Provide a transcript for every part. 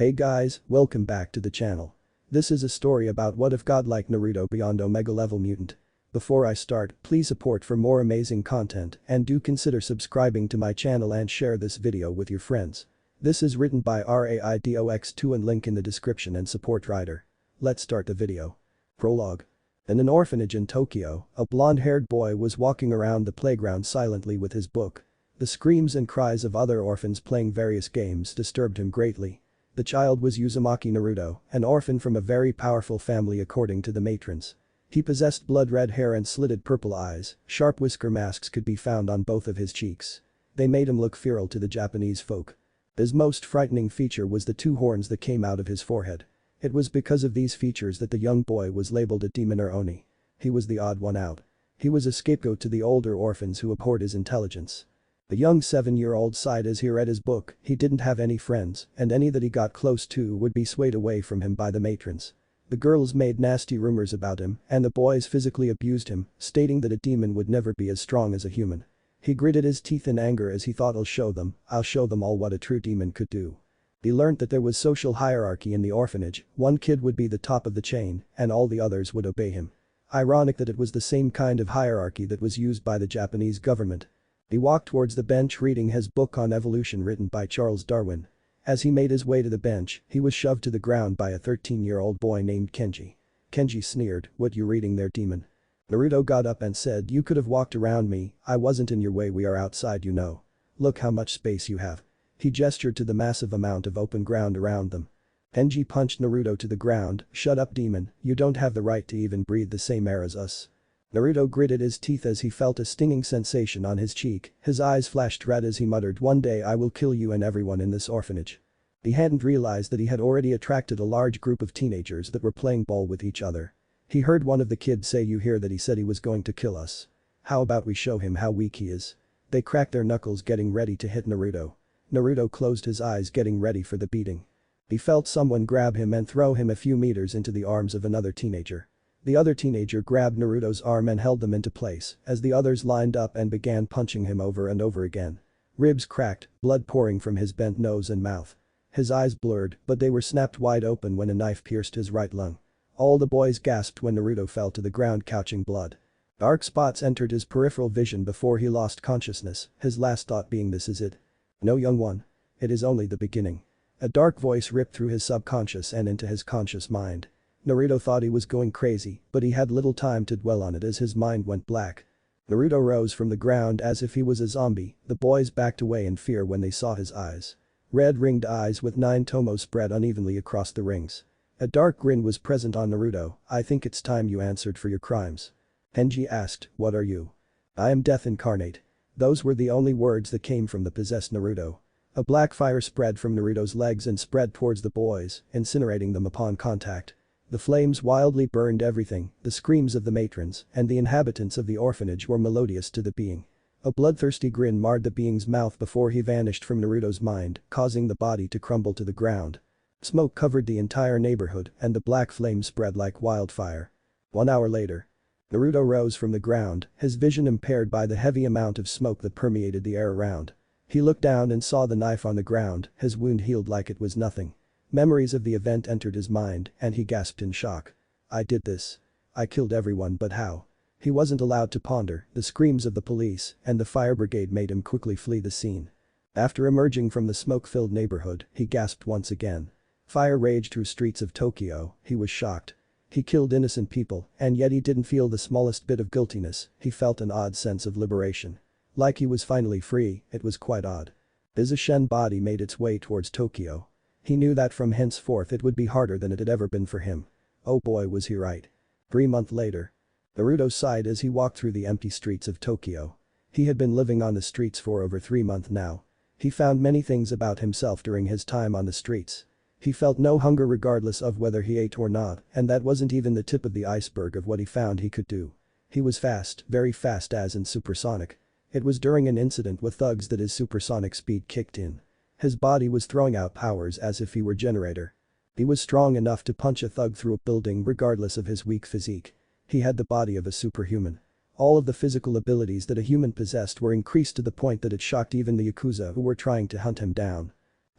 Hey guys, welcome back to the channel. This is a story about what if Godlike Naruto beyond Omega level mutant. Before I start, please support for more amazing content and do consider subscribing to my channel and share this video with your friends. This is written by Raidox2 and link in the description and support writer. Let's start the video. Prologue. In an orphanage in Tokyo, a blonde-haired boy was walking around the playground silently with his book. The screams and cries of other orphans playing various games disturbed him greatly. The child was Uzumaki Naruto, an orphan from a very powerful family according to the matrons. He possessed blood-red hair and slitted purple eyes, sharp whisker masks could be found on both of his cheeks. They made him look feral to the Japanese folk. His most frightening feature was the two horns that came out of his forehead. It was because of these features that the young boy was labeled a demon or oni. He was the odd one out. He was a scapegoat to the older orphans who abhorred his intelligence. The young 7-year-old sighed as he read his book. He didn't have any friends, and any that he got close to would be swayed away from him by the matrons. The girls made nasty rumors about him, and the boys physically abused him, stating that a demon would never be as strong as a human. He gritted his teeth in anger as he thought I'll show them all what a true demon could do. He learned that there was social hierarchy in the orphanage, one kid would be the top of the chain, and all the others would obey him. Ironic that it was the same kind of hierarchy that was used by the Japanese government. He walked towards the bench reading his book on evolution written by Charles Darwin. As he made his way to the bench, he was shoved to the ground by a 13-year-old boy named Kenji. Kenji sneered, "What you reading there, demon?" Naruto got up and said, "You could have walked around me, I wasn't in your way, we are outside you know. Look how much space you have." He gestured to the massive amount of open ground around them. Kenji punched Naruto to the ground, "Shut up demon, you don't have the right to even breathe the same air as us." Naruto gritted his teeth as he felt a stinging sensation on his cheek, his eyes flashed red as he muttered, "One day I will kill you and everyone in this orphanage." He hadn't realized that he had already attracted a large group of teenagers that were playing ball with each other. He heard one of the kids say, "You hear that he said he was going to kill us. How about we show him how weak he is?" They cracked their knuckles getting ready to hit Naruto. Naruto closed his eyes getting ready for the beating. He felt someone grab him and throw him a few meters into the arms of another teenager. The other teenager grabbed Naruto's arm and held them into place as the others lined up and began punching him over and over again. Ribs cracked, blood pouring from his bent nose and mouth. His eyes blurred, but they were snapped wide open when a knife pierced his right lung. All the boys gasped when Naruto fell to the ground couching blood. Dark spots entered his peripheral vision before he lost consciousness, his last thought being, "This is it. No, young one. It is only the beginning." A dark voice ripped through his subconscious and into his conscious mind. Naruto thought he was going crazy, but he had little time to dwell on it as his mind went black. Naruto rose from the ground as if he was a zombie, the boys backed away in fear when they saw his eyes. Red ringed eyes with 9 tomos spread unevenly across the rings. A dark grin was present on Naruto. "I think it's time you answered for your crimes." Kenji asked, "What are you?" "I am Death Incarnate." Those were the only words that came from the possessed Naruto. A black fire spread from Naruto's legs and spread towards the boys, incinerating them upon contact. The flames wildly burned everything, the screams of the matrons and the inhabitants of the orphanage were melodious to the being. A bloodthirsty grin marred the being's mouth before he vanished from Naruto's mind, causing the body to crumble to the ground. Smoke covered the entire neighborhood and the black flame spread like wildfire. 1 hour later. Naruto rose from the ground, his vision impaired by the heavy amount of smoke that permeated the air around. He looked down and saw the knife on the ground, his wound healed like it was nothing. Memories of the event entered his mind and he gasped in shock. "I did this. I killed everyone, but how?" He wasn't allowed to ponder, the screams of the police and the fire brigade made him quickly flee the scene. After emerging from the smoke-filled neighborhood, he gasped once again. Fire raged through streets of Tokyo, he was shocked. He killed innocent people, and yet he didn't feel the smallest bit of guiltiness, he felt an odd sense of liberation. Like he was finally free, it was quite odd. His Shen body made its way towards Tokyo. He knew that from henceforth it would be harder than it had ever been for him. Oh boy, was he right. 3 months later. Naruto sighed as he walked through the empty streets of Tokyo. He had been living on the streets for over 3 months now. He found many things about himself during his time on the streets. He felt no hunger regardless of whether he ate or not, and that wasn't even the tip of the iceberg of what he found he could do. He was fast, very fast as in supersonic. It was during an incident with thugs that his supersonic speed kicked in. His body was throwing out powers as if he were generator. He was strong enough to punch a thug through a building regardless of his weak physique. He had the body of a superhuman. All of the physical abilities that a human possessed were increased to the point that it shocked even the Yakuza who were trying to hunt him down.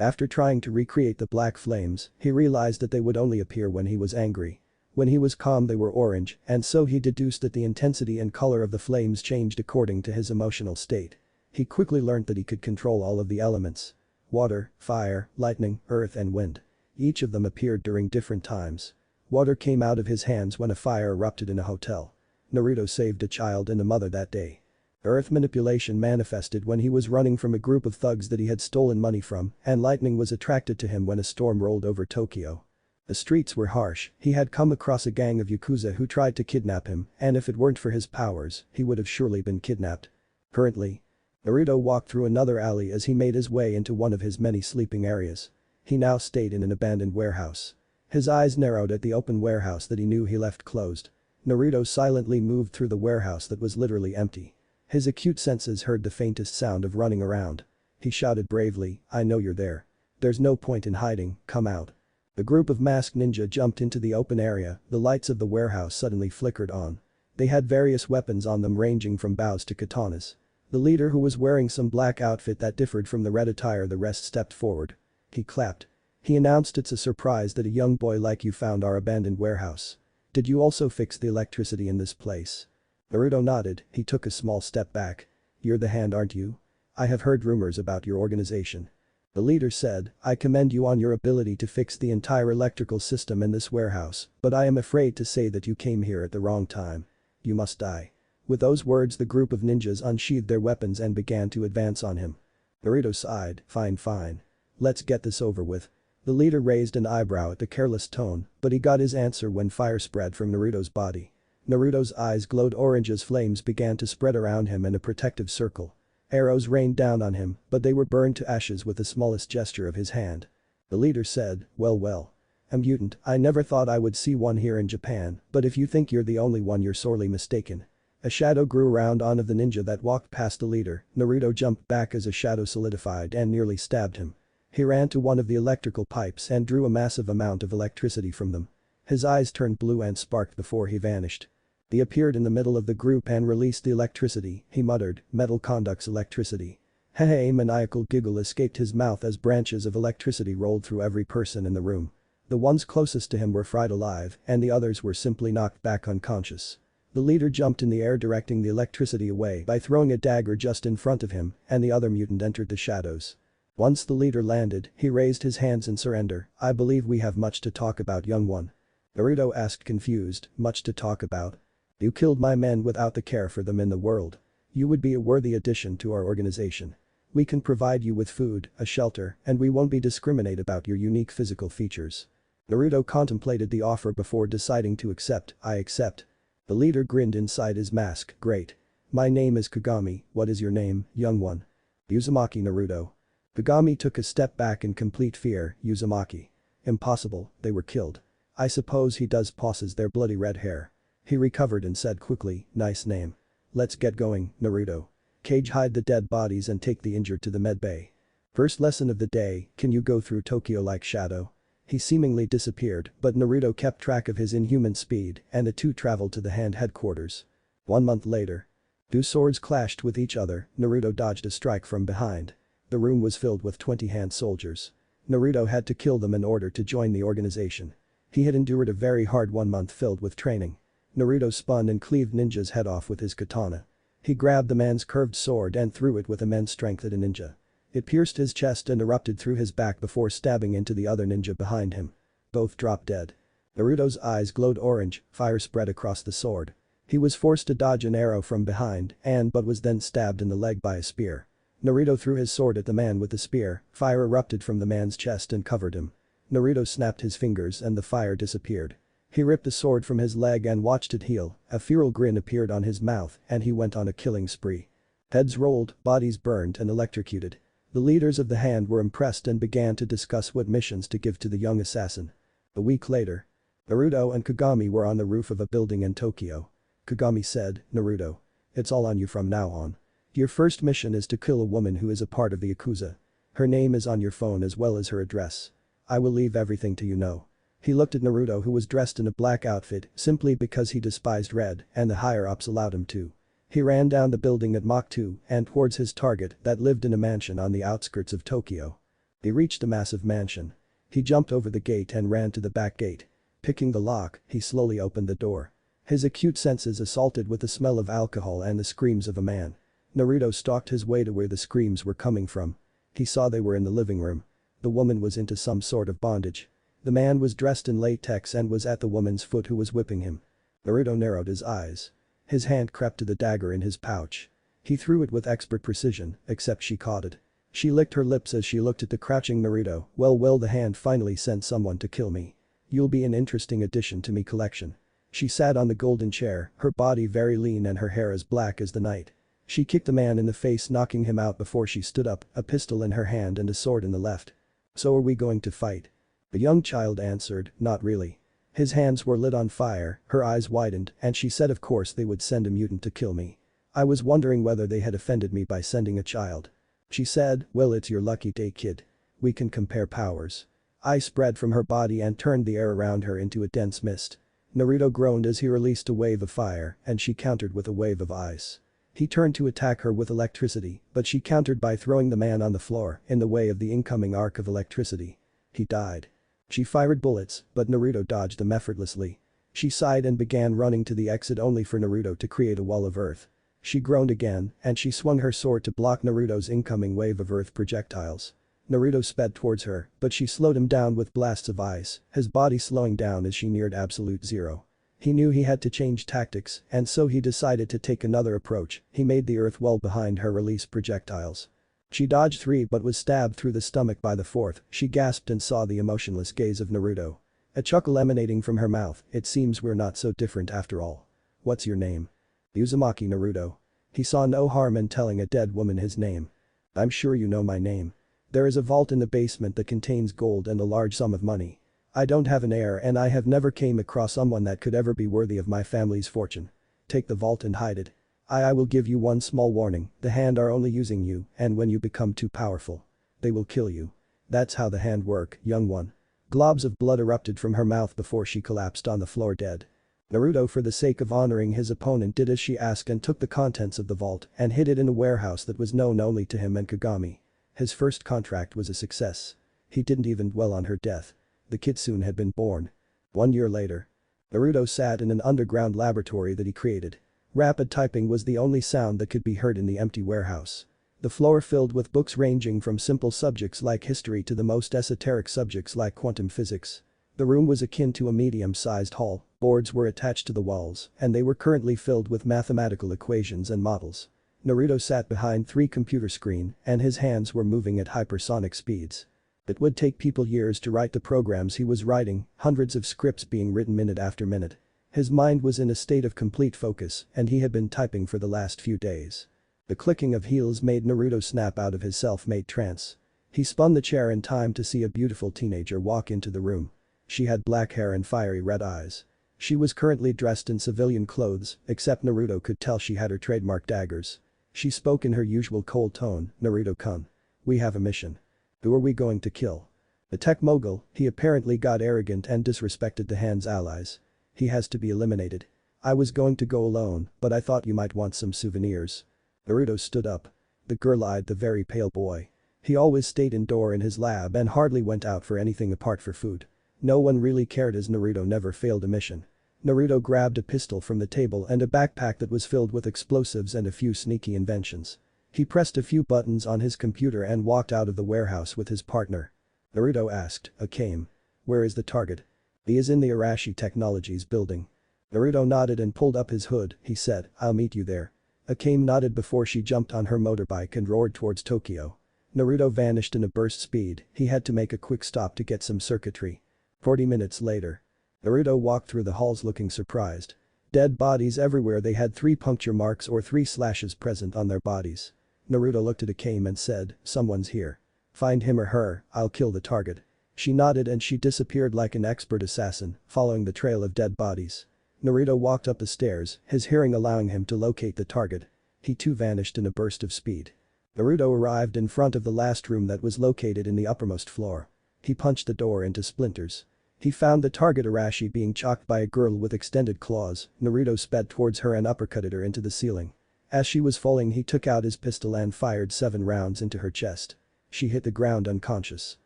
After trying to recreate the black flames, he realized that they would only appear when he was angry. When he was calm they were orange, and so he deduced that the intensity and color of the flames changed according to his emotional state. He quickly learned that he could control all of the elements. Water, fire, lightning, earth and wind. Each of them appeared during different times. Water came out of his hands when a fire erupted in a hotel. Naruto saved a child and a mother that day. Earth manipulation manifested when he was running from a group of thugs that he had stolen money from, and lightning was attracted to him when a storm rolled over Tokyo. The streets were harsh, he had come across a gang of yakuza who tried to kidnap him, and if it weren't for his powers, he would have surely been kidnapped. Currently, Naruto walked through another alley as he made his way into one of his many sleeping areas. He now stayed in an abandoned warehouse. His eyes narrowed at the open warehouse that he knew he left closed. Naruto silently moved through the warehouse that was literally empty. His acute senses heard the faintest sound of running around. He shouted bravely, "I know you're there. There's no point in hiding, come out." The group of masked ninja jumped into the open area, the lights of the warehouse suddenly flickered on. They had various weapons on them ranging from bows to katanas. The leader, who was wearing some black outfit that differed from the red attire the rest, stepped forward. He clapped. He announced, "It's a surprise that a young boy like you found our abandoned warehouse. Did you also fix the electricity in this place?" Naruto nodded, he took a small step back. "You're the hand, aren't you? I have heard rumors about your organization." The leader said, "I commend you on your ability to fix the entire electrical system in this warehouse, but I am afraid to say that you came here at the wrong time. You must die." With those words the group of ninjas unsheathed their weapons and began to advance on him. Naruto sighed, fine. Let's get this over with." The leader raised an eyebrow at the careless tone, but he got his answer when fire spread from Naruto's body. Naruto's eyes glowed orange as flames began to spread around him in a protective circle. Arrows rained down on him, but they were burned to ashes with the smallest gesture of his hand. The leader said, well. A mutant, I never thought I would see one here in Japan, but if you think you're the only one you're sorely mistaken." A shadow grew around on of the ninja that walked past the leader. Naruto jumped back as a shadow solidified and nearly stabbed him. He ran to one of the electrical pipes and drew a massive amount of electricity from them. His eyes turned blue and sparked before he vanished. He appeared in the middle of the group and released the electricity, he muttered, "Metal conducts electricity." Hey, a maniacal giggle escaped his mouth as branches of electricity rolled through every person in the room. The ones closest to him were fried alive, and the others were simply knocked back unconscious. The leader jumped in the air directing the electricity away by throwing a dagger just in front of him, and the other mutant entered the shadows. Once the leader landed, he raised his hands in surrender. "I believe we have much to talk about, young one." Naruto asked confused, "Much to talk about? You killed my men without the care for them in the world. You would be a worthy addition to our organization. We can provide you with food, a shelter, and we won't be discriminate about your unique physical features." Naruto contemplated the offer before deciding to accept. "I accept." The leader grinned inside his mask, "Great. My name is Kagami, what is your name, young one?" "Uzumaki Naruto." Kagami took a step back in complete fear. "Uzumaki. Impossible, they were killed. I suppose he does possess their bloody red hair." He recovered and said quickly, "Nice name. Let's get going, Naruto. Cage hide the dead bodies and take the injured to the med bay." First lesson of the day, can you go through Tokyo like shadow? He seemingly disappeared, but Naruto kept track of his inhuman speed and the two traveled to the hand headquarters. 1 month later. Two swords clashed with each other, Naruto dodged a strike from behind. The room was filled with 20 hand soldiers. Naruto had to kill them in order to join the organization. He had endured a very hard 1 month filled with training. Naruto spun and cleaved Ninja's head off with his katana. He grabbed the man's curved sword and threw it with immense strength at a ninja. It pierced his chest and erupted through his back before stabbing into the other ninja behind him. Both dropped dead. Naruto's eyes glowed orange, fire spread across the sword. He was forced to dodge an arrow from behind but was then stabbed in the leg by a spear. Naruto threw his sword at the man with the spear, fire erupted from the man's chest and covered him. Naruto snapped his fingers and the fire disappeared. He ripped the sword from his leg and watched it heal, a feral grin appeared on his mouth and he went on a killing spree. Heads rolled, bodies burned and electrocuted. The leaders of the hand were impressed and began to discuss what missions to give to the young assassin. A week later. Naruto and Kagami were on the roof of a building in Tokyo. Kagami said, "Naruto. It's all on you from now on. Your first mission is to kill a woman who is a part of the Yakuza. Her name is on your phone as well as her address. I will leave everything to you know." He looked at Naruto who was dressed in a black outfit simply because he despised red and the higher-ups allowed him to. He ran down the building at Mach 2 and towards his target that lived in a mansion on the outskirts of Tokyo. He reached a massive mansion. He jumped over the gate and ran to the back gate. Picking the lock, he slowly opened the door. His acute senses assaulted with the smell of alcohol and the screams of a man. Naruto stalked his way to where the screams were coming from. He saw they were in the living room. The woman was into some sort of bondage. The man was dressed in latex and was at the woman's foot who was whipping him. Naruto narrowed his eyes. His hand crept to the dagger in his pouch. He threw it with expert precision, except she caught it. She licked her lips as she looked at the crouching Naruto. Well, the hand finally sent someone to kill me. You'll be an interesting addition to me collection. She sat on the golden chair, her body very lean and her hair as black as the night. She kicked the man in the face, knocking him out before she stood up, a pistol in her hand and a sword in the left. So are we going to fight? The young child answered, not really. His hands were lit on fire, her eyes widened, and she said of course they would send a mutant to kill me. I was wondering whether they had offended me by sending a child. She said, well, it's your lucky day, kid. We can compare powers. Ice spread from her body and turned the air around her into a dense mist. Naruto groaned as he released a wave of fire, and she countered with a wave of ice. He turned to attack her with electricity, but she countered by throwing the man on the floor in the way of the incoming arc of electricity. He died. She fired bullets, but Naruto dodged them effortlessly. She sighed and began running to the exit only for Naruto to create a wall of earth. She groaned again, and she swung her sword to block Naruto's incoming wave of earth projectiles. Naruto sped towards her, but she slowed him down with blasts of ice, his body slowing down as she neared absolute zero. He knew he had to change tactics, and so he decided to take another approach. He made the earth wall behind her release projectiles. She dodged 3 but was stabbed through the stomach by the 4th. She gasped and saw the emotionless gaze of Naruto. A chuckle emanating from her mouth. It seems we're not so different after all. What's your name? Uzumaki Naruto. He saw no harm in telling a dead woman his name. I'm sure you know my name. There is a vault in the basement that contains gold and a large sum of money. I don't have an heir and I have never came across someone that could ever be worthy of my family's fortune. Take the vault and hide it. I will give you one small warning, the hand are only using you, and when you become too powerful, they will kill you. That's how the hand work, young one. Globs of blood erupted from her mouth before she collapsed on the floor dead. Naruto, for the sake of honoring his opponent, did as she asked and took the contents of the vault and hid it in a warehouse that was known only to him and Kagami. His first contract was a success. He didn't even dwell on her death. The kitsune had been born. 1 year later. Naruto sat in an underground laboratory that he created. Rapid typing was the only sound that could be heard in the empty warehouse. The floor filled with books ranging from simple subjects like history to the most esoteric subjects like quantum physics. The room was akin to a medium-sized hall, boards were attached to the walls, and they were currently filled with mathematical equations and models. Naruto sat behind 3 computer screens, and his hands were moving at hypersonic speeds. It would take people years to write the programs he was writing, hundreds of scripts being written minute after minute. His mind was in a state of complete focus, and he had been typing for the last few days. The clicking of heels made Naruto snap out of his self-made trance. He spun the chair in time to see a beautiful teenager walk into the room. She had black hair and fiery red eyes. She was currently dressed in civilian clothes, except Naruto could tell she had her trademark daggers. She spoke in her usual cold tone, Naruto-kun. We have a mission. Who are we going to kill? The tech mogul, he apparently got arrogant and disrespected the hand's allies. He has to be eliminated. I was going to go alone, but I thought you might want some souvenirs. Naruto stood up. The girl eyed the very pale boy. He always stayed indoor in his lab and hardly went out for anything apart for food. No one really cared as Naruto never failed a mission. Naruto grabbed a pistol from the table and a backpack that was filled with explosives and a few sneaky inventions. He pressed a few buttons on his computer and walked out of the warehouse with his partner. Naruto asked, Akame. Where is the target? He is in the Arashi Technologies building. Naruto nodded and pulled up his hood. He said, I'll meet you there. Akame nodded before she jumped on her motorbike and roared towards Tokyo. Naruto vanished in a burst speed. He had to make a quick stop to get some circuitry. 40 minutes later. Naruto walked through the halls looking surprised. Dead bodies everywhere. They had 3 puncture marks or 3 slashes present on their bodies. Naruto looked at Akame and said, someone's here. Find him or her, I'll kill the target. She nodded and she disappeared like an expert assassin, following the trail of dead bodies. Naruto walked up the stairs, his hearing allowing him to locate the target. He too vanished in a burst of speed. Naruto arrived in front of the last room that was located in the uppermost floor. He punched the door into splinters. He found the target Arashi being chalked by a girl with extended claws. Naruto sped towards her and uppercutted her into the ceiling. As she was falling, he took out his pistol and fired 7 rounds into her chest. She hit the ground unconscious.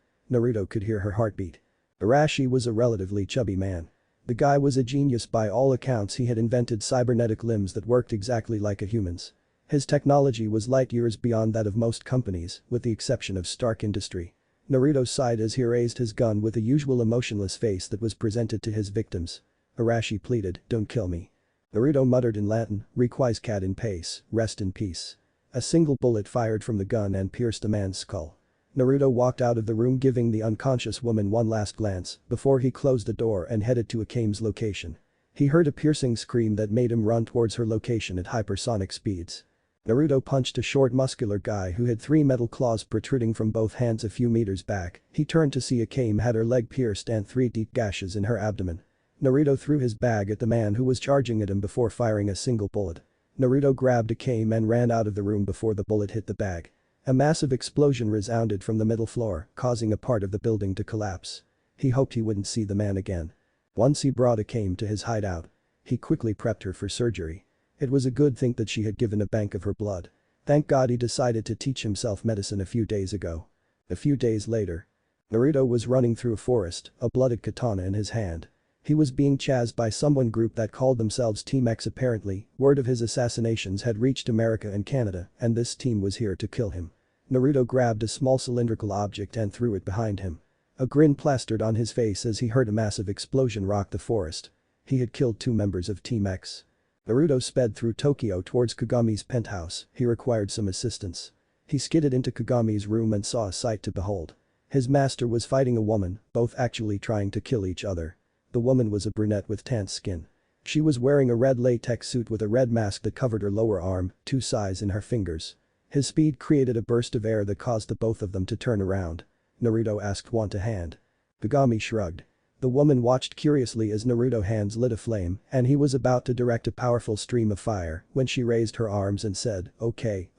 Naruto could hear her heartbeat. Arashi was a relatively chubby man. The guy was a genius by all accounts. He had invented cybernetic limbs that worked exactly like a human's. His technology was light years beyond that of most companies, with the exception of Stark Industry. Naruto sighed as he raised his gun with the usual emotionless face that was presented to his victims. Arashi pleaded, "Don't kill me." Naruto muttered in Latin, "Requiescat in pace, rest in peace." A single bullet fired from the gun and pierced the man's skull. Naruto walked out of the room, giving the unconscious woman one last glance before he closed the door and headed to Akame's location. He heard a piercing scream that made him run towards her location at hypersonic speeds. Naruto punched a short muscular guy who had 3 metal claws protruding from both hands a few meters back. He turned to see Akame had her leg pierced and 3 deep gashes in her abdomen. Naruto threw his bag at the man who was charging at him before firing a single bullet. Naruto grabbed Akame and ran out of the room before the bullet hit the bag. A massive explosion resounded from the middle floor, causing a part of the building to collapse. He hoped he wouldn't see the man again. Once he brought Akame to his hideout. He quickly prepped her for surgery. It was a good thing that she had given a bank of her blood. Thank God he decided to teach himself medicine a few days ago. A few days later. Naruto was running through a forest, a blooded katana in his hand. He was being chased by someone group that called themselves Team X. Apparently, word of his assassinations had reached America and Canada, and this team was here to kill him. Naruto grabbed a small cylindrical object and threw it behind him. A grin plastered on his face as he heard a massive explosion rock the forest. He had killed 2 members of Team X. Naruto sped through Tokyo towards Kagami's penthouse. He required some assistance. He skidded into Kagami's room and saw a sight to behold. His master was fighting a woman, both actually trying to kill each other. The woman was a brunette with tanned skin. She was wearing a red latex suit with a red mask that covered her lower arm, 2 sais in her fingers. His speed created a burst of air that caused the both of them to turn around. Naruto asked, "Want a hand?" Kagami shrugged. The woman watched curiously as Naruto's hands lit a flame and he was about to direct a powerful stream of fire when she raised her arms and said, "Okay.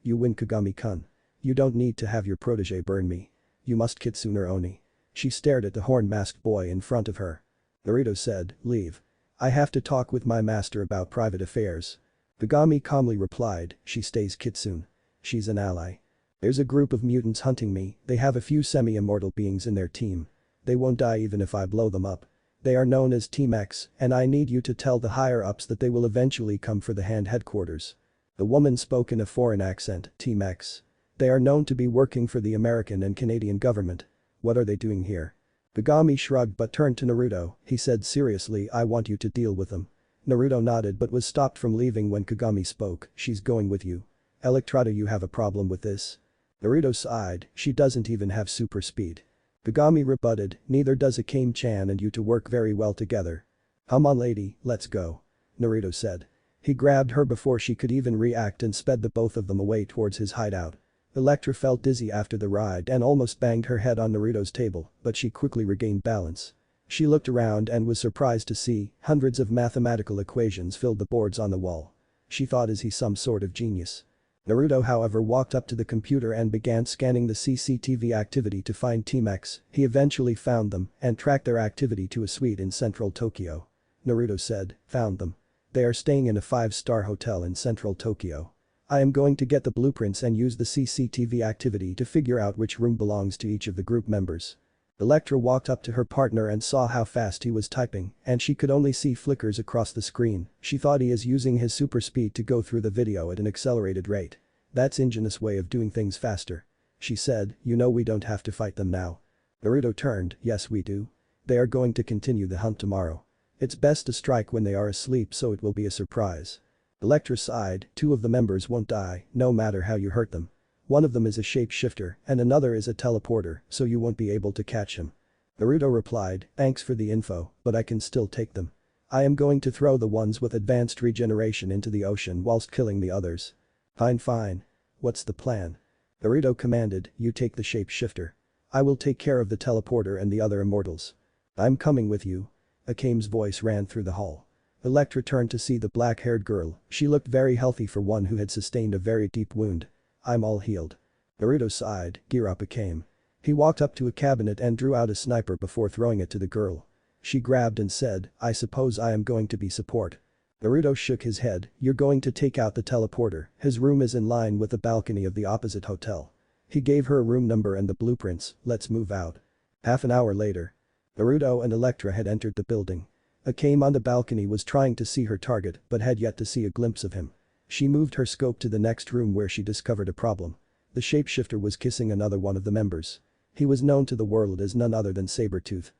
You win, Kagami-kun. You don't need to have your protege burn me. You must Kitsune Oni." She stared at the horn-masked boy in front of her. Naruto said, "Leave. I have to talk with my master about private affairs." Kagami calmly replied, "She stays, Kitsune. She's an ally. There's a group of mutants hunting me. They have a few semi-immortal beings in their team. They won't die even if I blow them up. They are known as Team X, and I need you to tell the higher-ups that they will eventually come for the hand headquarters." The woman spoke in a foreign accent, "Team X. They are known to be working for the American and Canadian government. What are they doing here?" Kagami shrugged but turned to Naruto. He said seriously, "I want you to deal with them." Naruto nodded but was stopped from leaving when Kagami spoke, "She's going with you. Electra, do you have a problem with this?" Naruto sighed, "She doesn't even have super speed." Kagami rebutted, "Neither does Akame-chan, and you two work very well together." "Come on lady, let's go," Naruto said. He grabbed her before she could even react and sped the both of them away towards his hideout. Electra felt dizzy after the ride and almost banged her head on Naruto's table, but she quickly regained balance. She looked around and was surprised to see hundreds of mathematical equations filled the boards on the wall. She thought, is he some sort of genius? Naruto however walked up to the computer and began scanning the CCTV activity to find Team X. He eventually found them and tracked their activity to a suite in central Tokyo. Naruto said, "Found them. They are staying in a 5-star hotel in central Tokyo. I am going to get the blueprints and use the CCTV activity to figure out which room belongs to each of the group members." Electra walked up to her partner and saw how fast he was typing, and she could only see flickers across the screen. She thought he is using his super speed to go through the video at an accelerated rate. "That's ingenious way of doing things faster." She said, "You know we don't have to fight them now." Naruto turned, "Yes we do. They are going to continue the hunt tomorrow. It's best to strike when they are asleep so it will be a surprise." Electra sighed, "2 of the members won't die, no matter how you hurt them. One of them is a shapeshifter and another is a teleporter, so you won't be able to catch him." Naruto replied, "Thanks for the info, but I can still take them. I am going to throw the ones with advanced regeneration into the ocean whilst killing the others." Fine. What's the plan?" Naruto commanded, "You take the shapeshifter. I will take care of the teleporter and the other immortals." "I'm coming with you." Akame's voice ran through the hall. Electra turned to see the black-haired girl. She looked very healthy for one who had sustained a very deep wound. "I'm all healed." Naruto sighed, "Gear up, Akame." He walked up to a cabinet and drew out a sniper before throwing it to the girl. She grabbed and said, "I suppose I am going to be support." Naruto shook his head, "You're going to take out the teleporter. His room is in line with the balcony of the opposite hotel." He gave her a room number and the blueprints. "Let's move out." Half an hour later. Naruto and Electra had entered the building. Akame on the balcony was trying to see her target but had yet to see a glimpse of him. She moved her scope to the next room where she discovered a problem. The shapeshifter was kissing another one of the members. He was known to the world as none other than Sabretooth.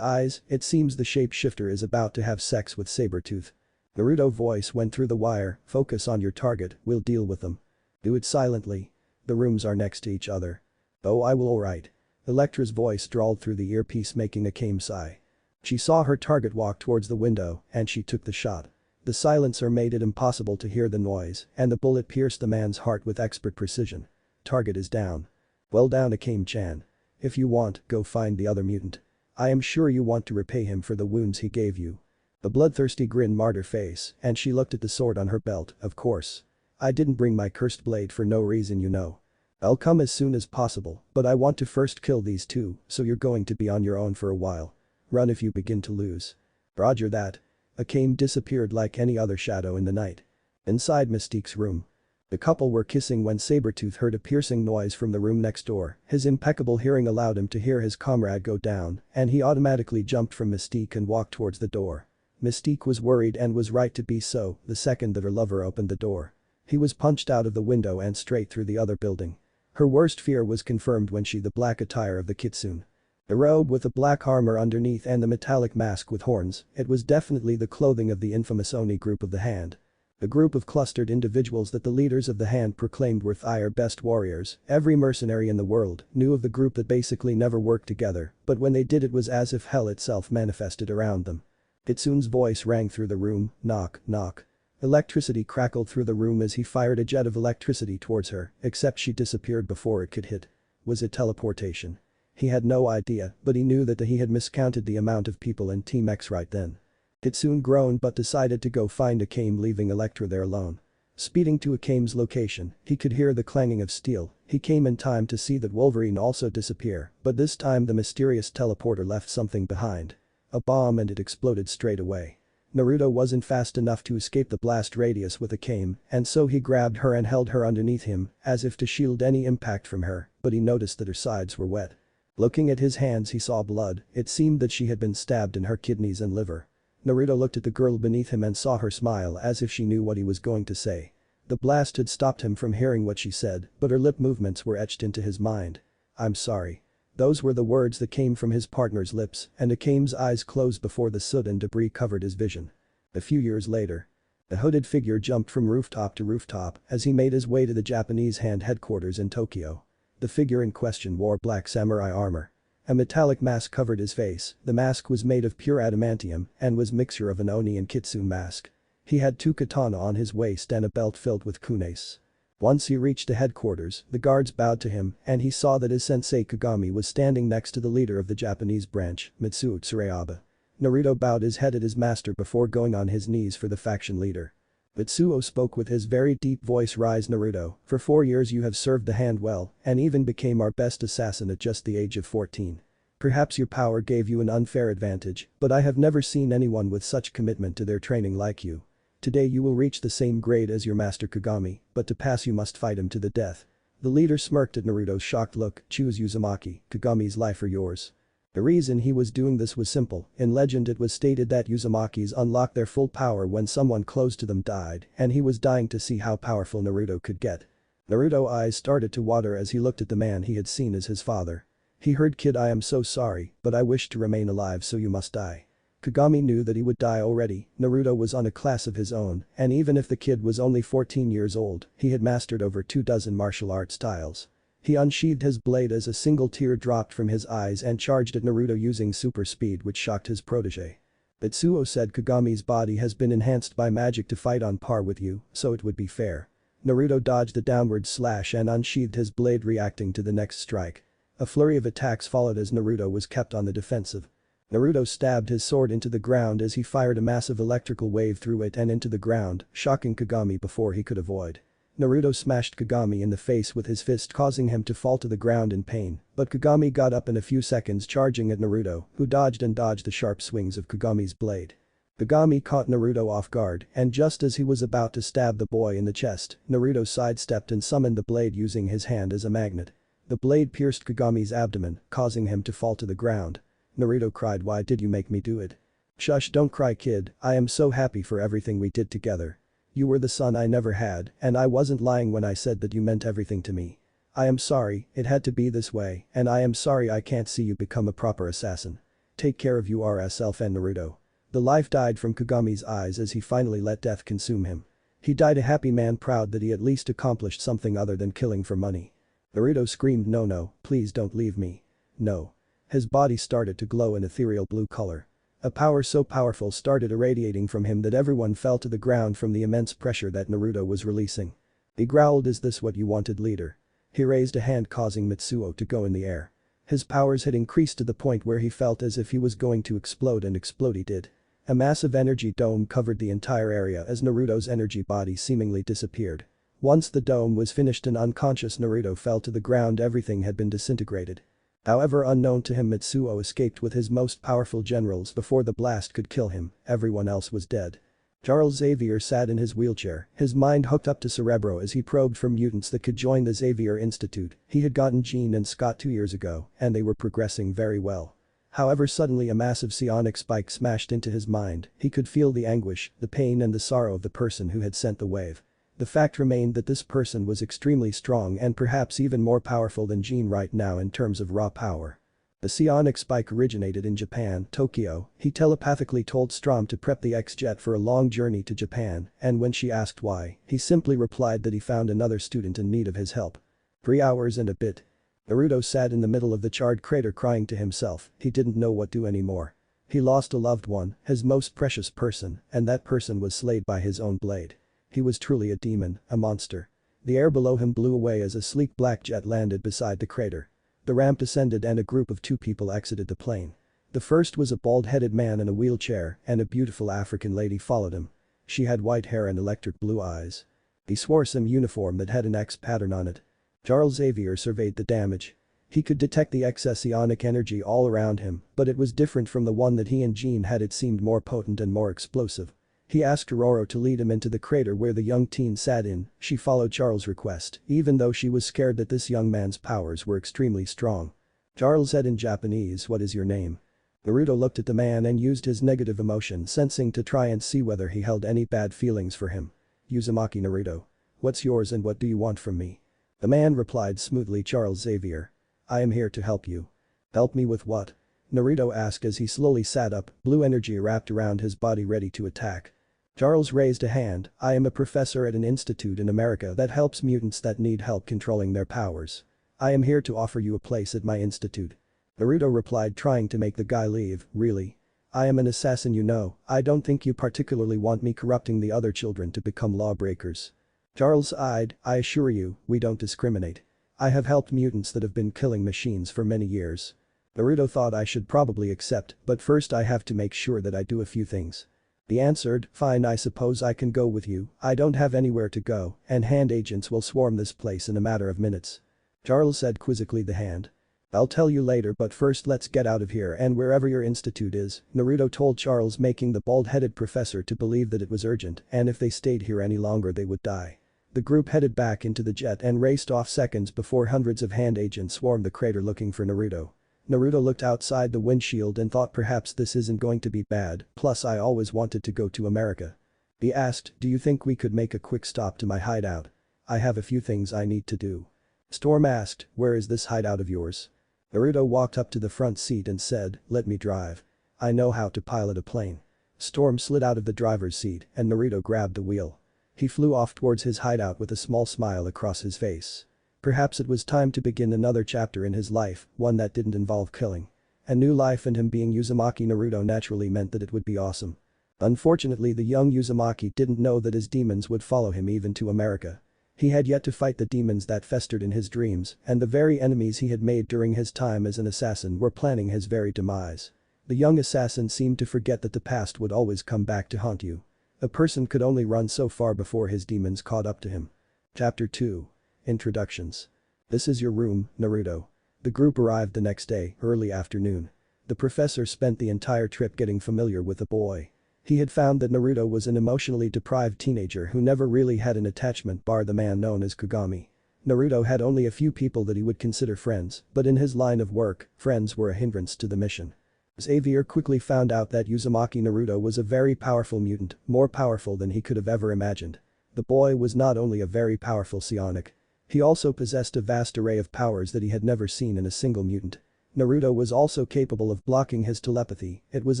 Eyes, it seems the shapeshifter is about to have sex with Sabretooth. Naruto's voice went through the wire, "Focus on your target, we'll deal with them. Do it silently. The rooms are next to each other." "Oh, I will, alright." Electra's voice drawled through the earpiece, making Akame sigh. She saw her target walk towards the window and she took the shot. The silencer made it impossible to hear the noise and the bullet pierced the man's heart with expert precision. "Target is down." "Well down, Akame-chan. If you want, go find the other mutant. I am sure you want to repay him for the wounds he gave you." A bloodthirsty grin marred her face and she looked at the sword on her belt. "Of course. I didn't bring my cursed blade for no reason, you know. I'll come as soon as possible, but I want to first kill these two, so you're going to be on your own for a while. Run if you begin to lose." "Roger that." Akame disappeared like any other shadow in the night. Inside Mystique's room. The couple were kissing when Sabretooth heard a piercing noise from the room next door. His impeccable hearing allowed him to hear his comrade go down and he automatically jumped from Mystique and walked towards the door. Mystique was worried and was right to be so the second that her lover opened the door. He was punched out of the window and straight through the other building. Her worst fear was confirmed when the black attire of the kitsune. The robe with the black armor underneath and the metallic mask with horns, it was definitely the clothing of the infamous Oni group of the Hand. A group of clustered individuals that the leaders of the Hand proclaimed were their best warriors. Every mercenary in the world knew of the group that basically never worked together, but when they did it was as if hell itself manifested around them. Kitsune's voice rang through the room, "Knock, knock." Electricity crackled through the room as he fired a jet of electricity towards her, except she disappeared before it could hit. Was it teleportation? He had no idea, but he knew that he had miscounted the amount of people in Team X right then. Kitsune groaned but decided to go find Akame, leaving Electra there alone. Speeding to Akame's location, he could hear the clanging of steel. He came in time to see that Wolverine also disappear, but this time the mysterious teleporter left something behind. A bomb, and it exploded straight away. Naruto wasn't fast enough to escape the blast radius with Akame, and so he grabbed her and held her underneath him, as if to shield any impact from her, but he noticed that her sides were wet. Looking at his hands he saw blood. It seemed that she had been stabbed in her kidneys and liver. Naruto looked at the girl beneath him and saw her smile as if she knew what he was going to say. The blast had stopped him from hearing what she said, but her lip movements were etched into his mind. "I'm sorry." Those were the words that came from his partner's lips, and Akame's eyes closed before the soot and debris covered his vision. A few years later. A hooded figure jumped from rooftop to rooftop as he made his way to the Japanese Hand headquarters in Tokyo. The figure in question wore black samurai armor. A metallic mask covered his face. The mask was made of pure adamantium and was mixture of an Oni and Kitsune mask. He had 2 katana on his waist and a belt filled with kunes. Once he reached the headquarters, the guards bowed to him and he saw that his sensei Kagami was standing next to the leader of the Japanese branch, Mitsuo Tsuruyabe. Naruto bowed his head at his master before going on his knees for the faction leader. Mitsuo spoke with his very deep voice. "Rise, Naruto, for 4 years you have served the Hand well and even became our best assassin at just the age of 14. Perhaps your power gave you an unfair advantage, but I have never seen anyone with such commitment to their training like you. Today you will reach the same grade as your master Kagami, but to pass you must fight him to the death." The leader smirked at Naruto's shocked look. "Choose Uzumaki, Kagami's life or yours." The reason he was doing this was simple. In legend it was stated that Uzumakis unlocked their full power when someone close to them died, and he was dying to see how powerful Naruto could get. Naruto's eyes started to water as he looked at the man he had seen as his father. He heard, "Kid, I am so sorry, but I wish to remain alive, so you must die." Kagami knew that he would die already. Naruto was on a class of his own, and even if the kid was only 14 years old, he had mastered over 24 martial arts styles. He unsheathed his blade as a single tear dropped from his eyes and charged at Naruto using super speed, which shocked his protege. Mitsuo said, "Kagami's body has been enhanced by magic to fight on par with you, so it would be fair." Naruto dodged the downward slash and unsheathed his blade, reacting to the next strike. A flurry of attacks followed as Naruto was kept on the defensive. Naruto stabbed his sword into the ground as he fired a massive electrical wave through it and into the ground, shocking Kagami before he could avoid. Naruto smashed Kagami in the face with his fist, causing him to fall to the ground in pain, but Kagami got up in a few seconds, charging at Naruto, who dodged and dodged the sharp swings of Kagami's blade. Kagami caught Naruto off guard, and just as he was about to stab the boy in the chest, Naruto sidestepped and summoned the blade using his hand as a magnet. The blade pierced Kagami's abdomen, causing him to fall to the ground. Naruto cried, "Why did you make me do it?" "Shush, don't cry kid, I am so happy for everything we did together. You were the son I never had, and I wasn't lying when I said that you meant everything to me. I am sorry, it had to be this way, and I am sorry I can't see you become a proper assassin. Take care of yourself and Naruto." The life died from Kagami's eyes as he finally let death consume him. He died a happy man, proud that he at least accomplished something other than killing for money. Naruto screamed, "No, please don't leave me. No." His body started to glow an ethereal blue color. A power so powerful started irradiating from him that everyone fell to the ground from the immense pressure that Naruto was releasing. He growled, "Is this what you wanted, leader?" He raised a hand, causing Mitsuo to go in the air. His powers had increased to the point where he felt as if he was going to explode, and explode he did. A massive energy dome covered the entire area as Naruto's energy body seemingly disappeared. Once the dome was finished and unconscious Naruto fell to the ground, everything had been disintegrated. However, unknown to him, Mitsuo escaped with his most powerful generals before the blast could kill him. Everyone else was dead. Charles Xavier sat in his wheelchair, his mind hooked up to Cerebro as he probed for mutants that could join the Xavier Institute. He had gotten Jean and Scott 2 years ago, and they were progressing very well. However, suddenly a massive psionic spike smashed into his mind. He could feel the anguish, the pain and the sorrow of the person who had sent the wave. The fact remained that this person was extremely strong and perhaps even more powerful than Jean right now in terms of raw power. The psionic spike originated in Japan, Tokyo. He telepathically told Strom to prep the X-Jet for a long journey to Japan, and when she asked why, he simply replied that he found another student in need of his help. 3 hours and a bit. Naruto sat in the middle of the charred crater crying to himself. He didn't know what to do anymore. He lost a loved one, his most precious person, and that person was slayed by his own blade. He was truly a demon, a monster. The air below him blew away as a sleek black jet landed beside the crater. The ramp descended and a group of 2 people exited the plane. The first was a bald-headed man in a wheelchair, and a beautiful African lady followed him. She had white hair and electric blue eyes. He wore some uniform that had an X pattern on it. Charles Xavier surveyed the damage. He could detect the excess psionic energy all around him, but it was different from the one that he and Jean had. It seemed more potent and more explosive. He asked Aurora to lead him into the crater where the young teen sat in. She followed Charles' request, even though she was scared that this young man's powers were extremely strong. Charles said in Japanese, "What is your name?" Naruto looked at the man and used his negative emotion sensing to try and see whether he held any bad feelings for him. "Uzumaki Naruto. What's yours and what do you want from me?" The man replied smoothly, "Charles Xavier. I am here to help you." "Help me with what?" Naruto asked as he slowly sat up, blue energy wrapped around his body ready to attack. Charles raised a hand, "I am a professor at an institute in America that helps mutants that need help controlling their powers. I am here to offer you a place at my institute." Naruto replied, trying to make the guy leave, "Really? I am an assassin, you know. I don't think you particularly want me corrupting the other children to become lawbreakers." Charles sighed, "I assure you, we don't discriminate. I have helped mutants that have been killing machines for many years." Naruto thought, "I should probably accept, but first I have to make sure that I do a few things." He answered, "Fine, I suppose I can go with you. I don't have anywhere to go, and hand agents will swarm this place in a matter of minutes." Charles said quizzically, "The hand? I'll tell you later, but first let's get out of here and wherever your institute is." Naruto told Charles, making the bald-headed professor to believe that it was urgent and if they stayed here any longer they would die. The group headed back into the jet and raced off seconds before hundreds of hand agents swarmed the crater looking for Naruto. Naruto looked outside the windshield and thought, perhaps this isn't going to be bad, plus I always wanted to go to America. He asked, "Do you think we could make a quick stop to my hideout? I have a few things I need to do." Storm asked, "Where is this hideout of yours?" Naruto walked up to the front seat and said, "Let me drive. I know how to pilot a plane." Storm slid out of the driver's seat and Naruto grabbed the wheel. He flew off towards his hideout with a small smile across his face. Perhaps it was time to begin another chapter in his life, one that didn't involve killing. A new life, and him being Uzumaki Naruto naturally meant that it would be awesome. Unfortunately, the young Uzumaki didn't know that his demons would follow him even to America. He had yet to fight the demons that festered in his dreams, and the very enemies he had made during his time as an assassin were planning his very demise. The young assassin seemed to forget that the past would always come back to haunt you. A person could only run so far before his demons caught up to him. Chapter 2. Introductions. "This is your room, Naruto." The group arrived the next day, early afternoon. The professor spent the entire trip getting familiar with the boy. He had found that Naruto was an emotionally deprived teenager who never really had an attachment bar the man known as Kagami. Naruto had only a few people that he would consider friends, but in his line of work, friends were a hindrance to the mission. Xavier quickly found out that Uzumaki Naruto was a very powerful mutant, more powerful than he could have ever imagined. The boy was not only a very powerful psionic. He also possessed a vast array of powers that he had never seen in a single mutant. Naruto was also capable of blocking his telepathy. It was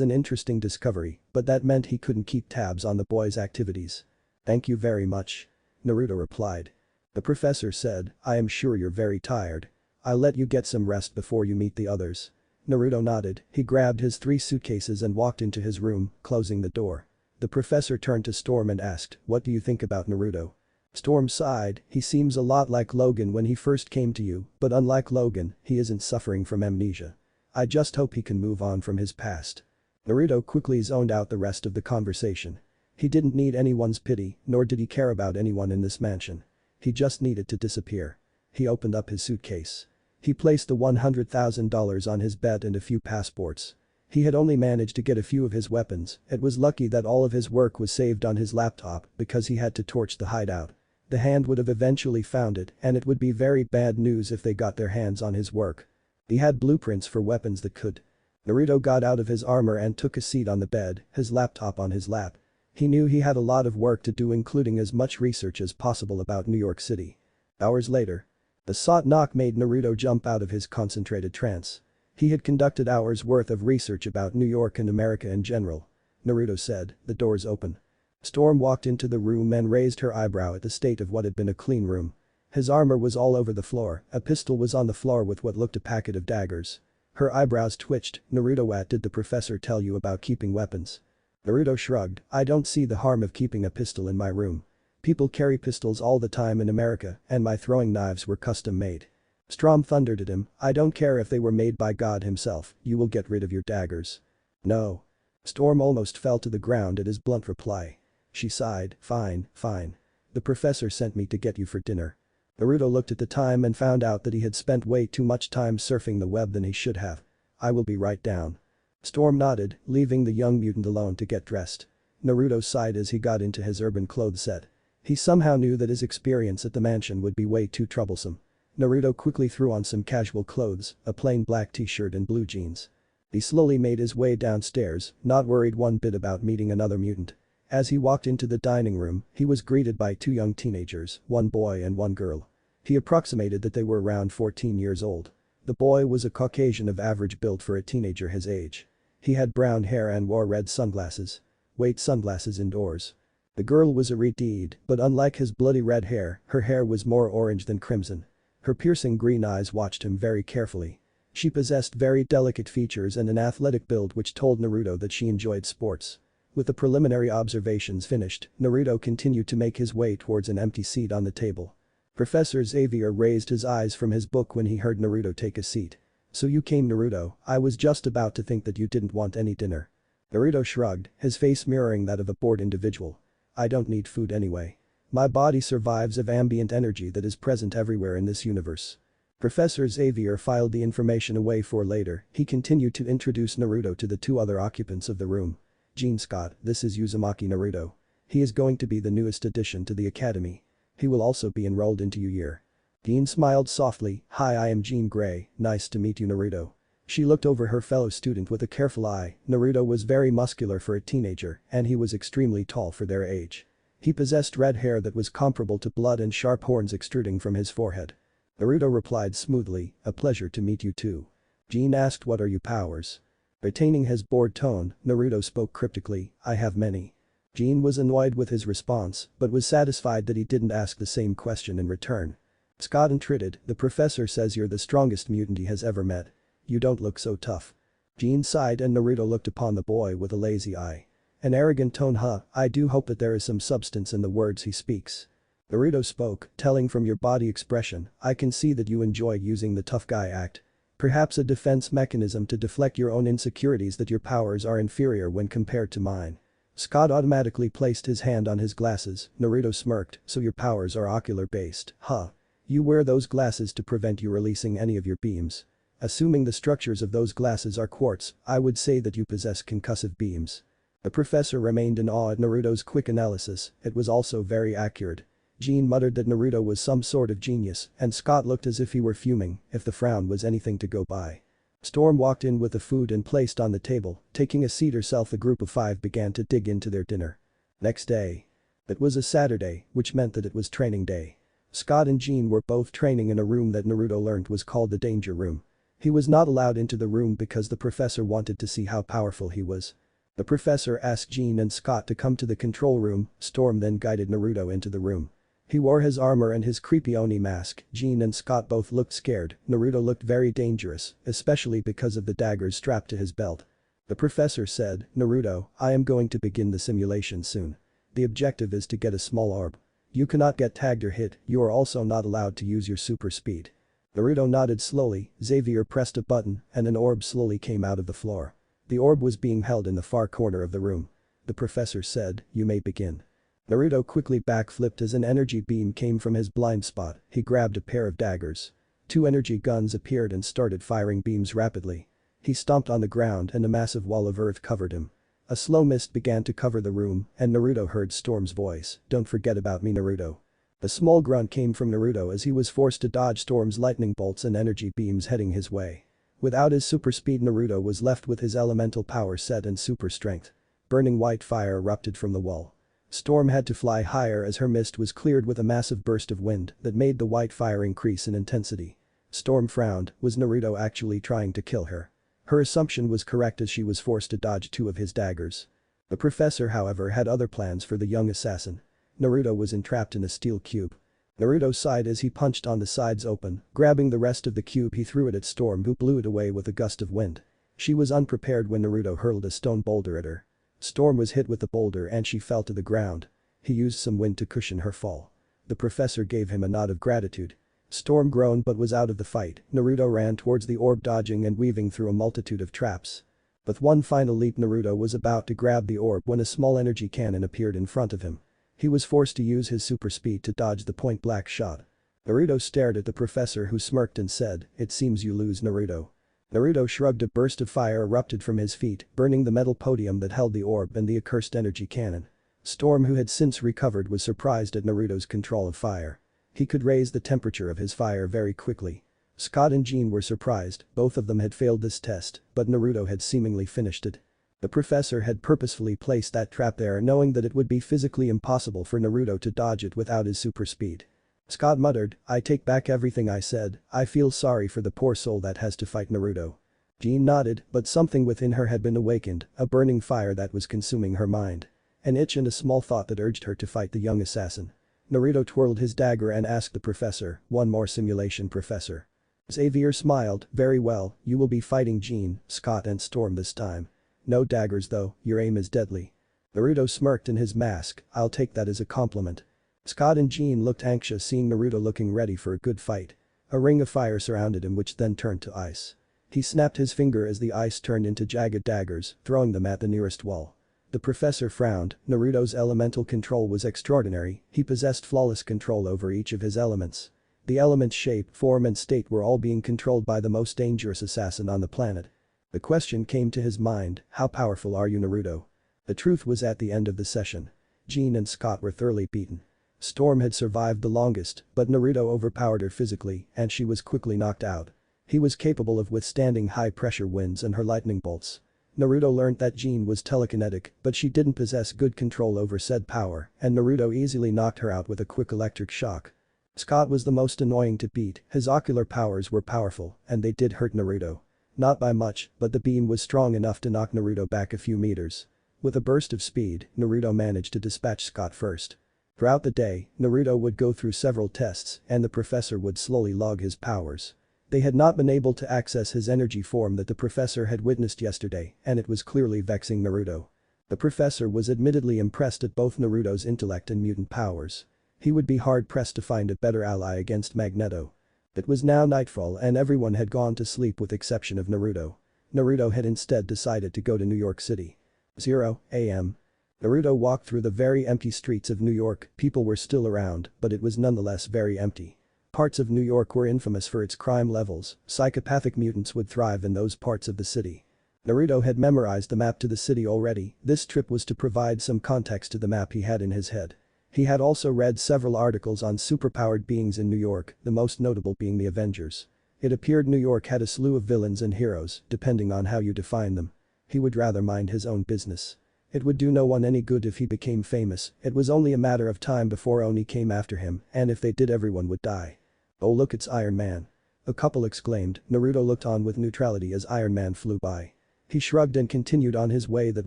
an interesting discovery, but that meant he couldn't keep tabs on the boy's activities. "Thank you very much," Naruto replied. The professor said, "I am sure you're very tired. I'll let you get some rest before you meet the others." Naruto nodded, he grabbed his 3 suitcases and walked into his room, closing the door. The professor turned to Storm and asked, "What do you think about Naruto?" Storm sighed, "He seems a lot like Logan when he first came to you, but unlike Logan, he isn't suffering from amnesia. I just hope he can move on from his past." Naruto quickly zoned out the rest of the conversation. He didn't need anyone's pity, nor did he care about anyone in this mansion. He just needed to disappear. He opened up his suitcase. He placed the $100,000 on his bed and a few passports. He had only managed to get a few of his weapons. It was lucky that all of his work was saved on his laptop because he had to torch the hideout. The Hand would have eventually found it, and it would be very bad news if they got their hands on his work. He had blueprints for weapons that could. Naruto got out of his armor and took a seat on the bed, his laptop on his lap. He knew he had a lot of work to do, including as much research as possible about New York City. Hours later. The sought knock made Naruto jump out of his concentrated trance. He had conducted hours worth of research about New York and America in general. Naruto said, "The door's open." Storm walked into the room and raised her eyebrow at the state of what had been a clean room. His armor was all over the floor, a pistol was on the floor with what looked a packet of daggers. Her eyebrows twitched. "Naruto, what did the professor tell you about keeping weapons?" Naruto shrugged, "I don't see the harm of keeping a pistol in my room. People carry pistols all the time in America, and my throwing knives were custom made." Storm thundered at him, "I don't care if they were made by God himself, you will get rid of your daggers." "No." Storm almost fell to the ground at his blunt reply. She sighed, "Fine, fine. The professor sent me to get you for dinner." Naruto looked at the time and found out that he had spent way too much time surfing the web than he should have. "I will be right down." Storm nodded, leaving the young mutant alone to get dressed. Naruto sighed as he got into his urban clothes set. He somehow knew that his experience at the mansion would be way too troublesome. Naruto quickly threw on some casual clothes, a plain black t-shirt and blue jeans. He slowly made his way downstairs, not worried one bit about meeting another mutant. As he walked into the dining room, he was greeted by 2 young teenagers, one boy and one girl. He approximated that they were around 14 years old. The boy was a Caucasian of average build for a teenager his age. He had brown hair and wore red sunglasses. Wait, sunglasses indoors. The girl was a redhead, but unlike his bloody red hair, her hair was more orange than crimson. Her piercing green eyes watched him very carefully. She possessed very delicate features and an athletic build which told Naruto that she enjoyed sports. With the preliminary observations finished, Naruto continued to make his way towards an empty seat on the table. Professor Xavier raised his eyes from his book when he heard Naruto take a seat. "So you came, Naruto, I was just about to think that you didn't want any dinner." Naruto shrugged, his face mirroring that of a bored individual. "I don't need food anyway. My body survives of ambient energy that is present everywhere in this universe." Professor Xavier filed the information away for later. He continued to introduce Naruto to the 2 other occupants of the room. "Gene Scott, this is Uzumaki Naruto. He is going to be the newest addition to the academy. He will also be enrolled into your year." Gene smiled softly, "Hi, I am Jean Grey, nice to meet you, Naruto." She looked over her fellow student with a careful eye. Naruto was very muscular for a teenager, and he was extremely tall for their age. He possessed red hair that was comparable to blood and sharp horns extruding from his forehead. Naruto replied smoothly, "A pleasure to meet you too." Gene asked, "What are your powers?" Retaining his bored tone, Naruto spoke cryptically, "I have many." Gene was annoyed with his response, but was satisfied that he didn't ask the same question in return. Scott entreated, "The professor says you're the strongest mutant he has ever met. You don't look so tough." Gene sighed and Naruto looked upon the boy with a lazy eye. An arrogant tone, I do hope that there is some substance in the words he speaks." Naruto spoke, telling from your body expression, "I can see that you enjoy using the tough guy act. Perhaps a defense mechanism to deflect your own insecurities that your powers are inferior when compared to mine." Scott automatically placed his hand on his glasses. Naruto smirked, "So your powers are ocular based, huh? You wear those glasses to prevent you releasing any of your beams. Assuming the structures of those glasses are quartz, I would say that you possess concussive beams." The professor remained in awe at Naruto's quick analysis, it was also very accurate. Jean muttered that Naruto was some sort of genius, and Scott looked as if he were fuming, if the frown was anything to go by. Storm walked in with the food and placed on the table, taking a seat herself. The group of 5 began to dig into their dinner. Next day. It was a Saturday, which meant that it was training day. Scott and Jean were both training in a room that Naruto learned was called the danger room. He was not allowed into the room because the professor wanted to see how powerful he was. The professor asked Jean and Scott to come to the control room. Storm then guided Naruto into the room. He wore his armor and his creepy Oni mask. Jean and Scott both looked scared. Naruto looked very dangerous, especially because of the daggers strapped to his belt. The professor said, "Naruto, I am going to begin the simulation soon. The objective is to get a small orb. You cannot get tagged or hit. You are also not allowed to use your super speed." Naruto nodded slowly. Xavier pressed a button and an orb slowly came out of the floor. The orb was being held in the far corner of the room. The professor said, "You may begin." Naruto quickly backflipped as an energy beam came from his blind spot. He grabbed a pair of daggers. 2 energy guns appeared and started firing beams rapidly. He stomped on the ground and a massive wall of earth covered him. A slow mist began to cover the room and Naruto heard Storm's voice, "Don't forget about me, Naruto." A small grunt came from Naruto as he was forced to dodge Storm's lightning bolts and energy beams heading his way. Without his super speed, Naruto was left with his elemental power set and super strength. Burning white fire erupted from the wall. Storm had to fly higher as her mist was cleared with a massive burst of wind that made the white fire increase in intensity. Storm frowned. Was Naruto actually trying to kill her? Her assumption was correct as she was forced to dodge 2 of his daggers. The professor, however, had other plans for the young assassin. Naruto was entrapped in a steel cube. Naruto sighed as he punched on the sides open. Grabbing the rest of the cube, he threw it at Storm, who blew it away with a gust of wind. She was unprepared when Naruto hurled a stone boulder at her. Storm was hit with the boulder and she fell to the ground. He used some wind to cushion her fall. The professor gave him a nod of gratitude. Storm groaned but was out of the fight. Naruto ran towards the orb, dodging and weaving through a multitude of traps. With one final leap, Naruto was about to grab the orb when a small energy cannon appeared in front of him. He was forced to use his super speed to dodge the point-blank shot. Naruto stared at the professor, who smirked and said, "It seems you lose, Naruto." Naruto shrugged. A burst of fire erupted from his feet, burning the metal podium that held the orb and the accursed energy cannon. Storm, who had since recovered, was surprised at Naruto's control of fire. He could raise the temperature of his fire very quickly. Scott and Jean were surprised. Both of them had failed this test, but Naruto had seemingly finished it. The professor had purposefully placed that trap there, knowing that it would be physically impossible for Naruto to dodge it without his super speed. Scott muttered, "I take back everything I said. I feel sorry for the poor soul that has to fight Naruto." Jean nodded, but something within her had been awakened, a burning fire that was consuming her mind. An itch and a small thought that urged her to fight the young assassin. Naruto twirled his dagger and asked the professor, "One more simulation, Professor?" Xavier smiled, "Very well, you will be fighting Jean, Scott and Storm this time. No daggers though, your aim is deadly." Naruto smirked in his mask, "I'll take that as a compliment." Scott and Jean looked anxious, seeing Naruto looking ready for a good fight. A ring of fire surrounded him, which then turned to ice. He snapped his finger as the ice turned into jagged daggers, throwing them at the nearest wall. The professor frowned. Naruto's elemental control was extraordinary. He possessed flawless control over each of his elements. The element's shape, form and state were all being controlled by the most dangerous assassin on the planet. The question came to his mind, how powerful are you, Naruto? The truth was at the end of the session. Jean and Scott were thoroughly beaten. Storm had survived the longest, but Naruto overpowered her physically and she was quickly knocked out. He was capable of withstanding high-pressure winds and her lightning bolts. Naruto learned that Jean was telekinetic, but she didn't possess good control over said power, and Naruto easily knocked her out with a quick electric shock. Scott was the most annoying to beat. His ocular powers were powerful, and they did hurt Naruto. Not by much, but the beam was strong enough to knock Naruto back a few meters. With a burst of speed, Naruto managed to dispatch Scott first. Throughout the day, Naruto would go through several tests, and the professor would slowly log his powers. They had not been able to access his energy form that the professor had witnessed yesterday, and it was clearly vexing Naruto. The professor was admittedly impressed at both Naruto's intellect and mutant powers. He would be hard-pressed to find a better ally against Magneto. It was now nightfall and everyone had gone to sleep with exception of Naruto. Naruto had instead decided to go to New York City. 0 a.m. Naruto walked through the very empty streets of New York. People were still around, but it was nonetheless very empty. Parts of New York were infamous for its crime levels. Psychopathic mutants would thrive in those parts of the city. Naruto had memorized the map to the city already. This trip was to provide some context to the map he had in his head. He had also read several articles on superpowered beings in New York, the most notable being the Avengers. It appeared New York had a slew of villains and heroes, depending on how you define them. He would rather mind his own business. It would do no one any good if he became famous, it was only a matter of time before Oni came after him, and if they did everyone would die. "Oh look, it's Iron Man." A couple exclaimed. Naruto looked on with neutrality as Iron Man flew by. He shrugged and continued on his way, that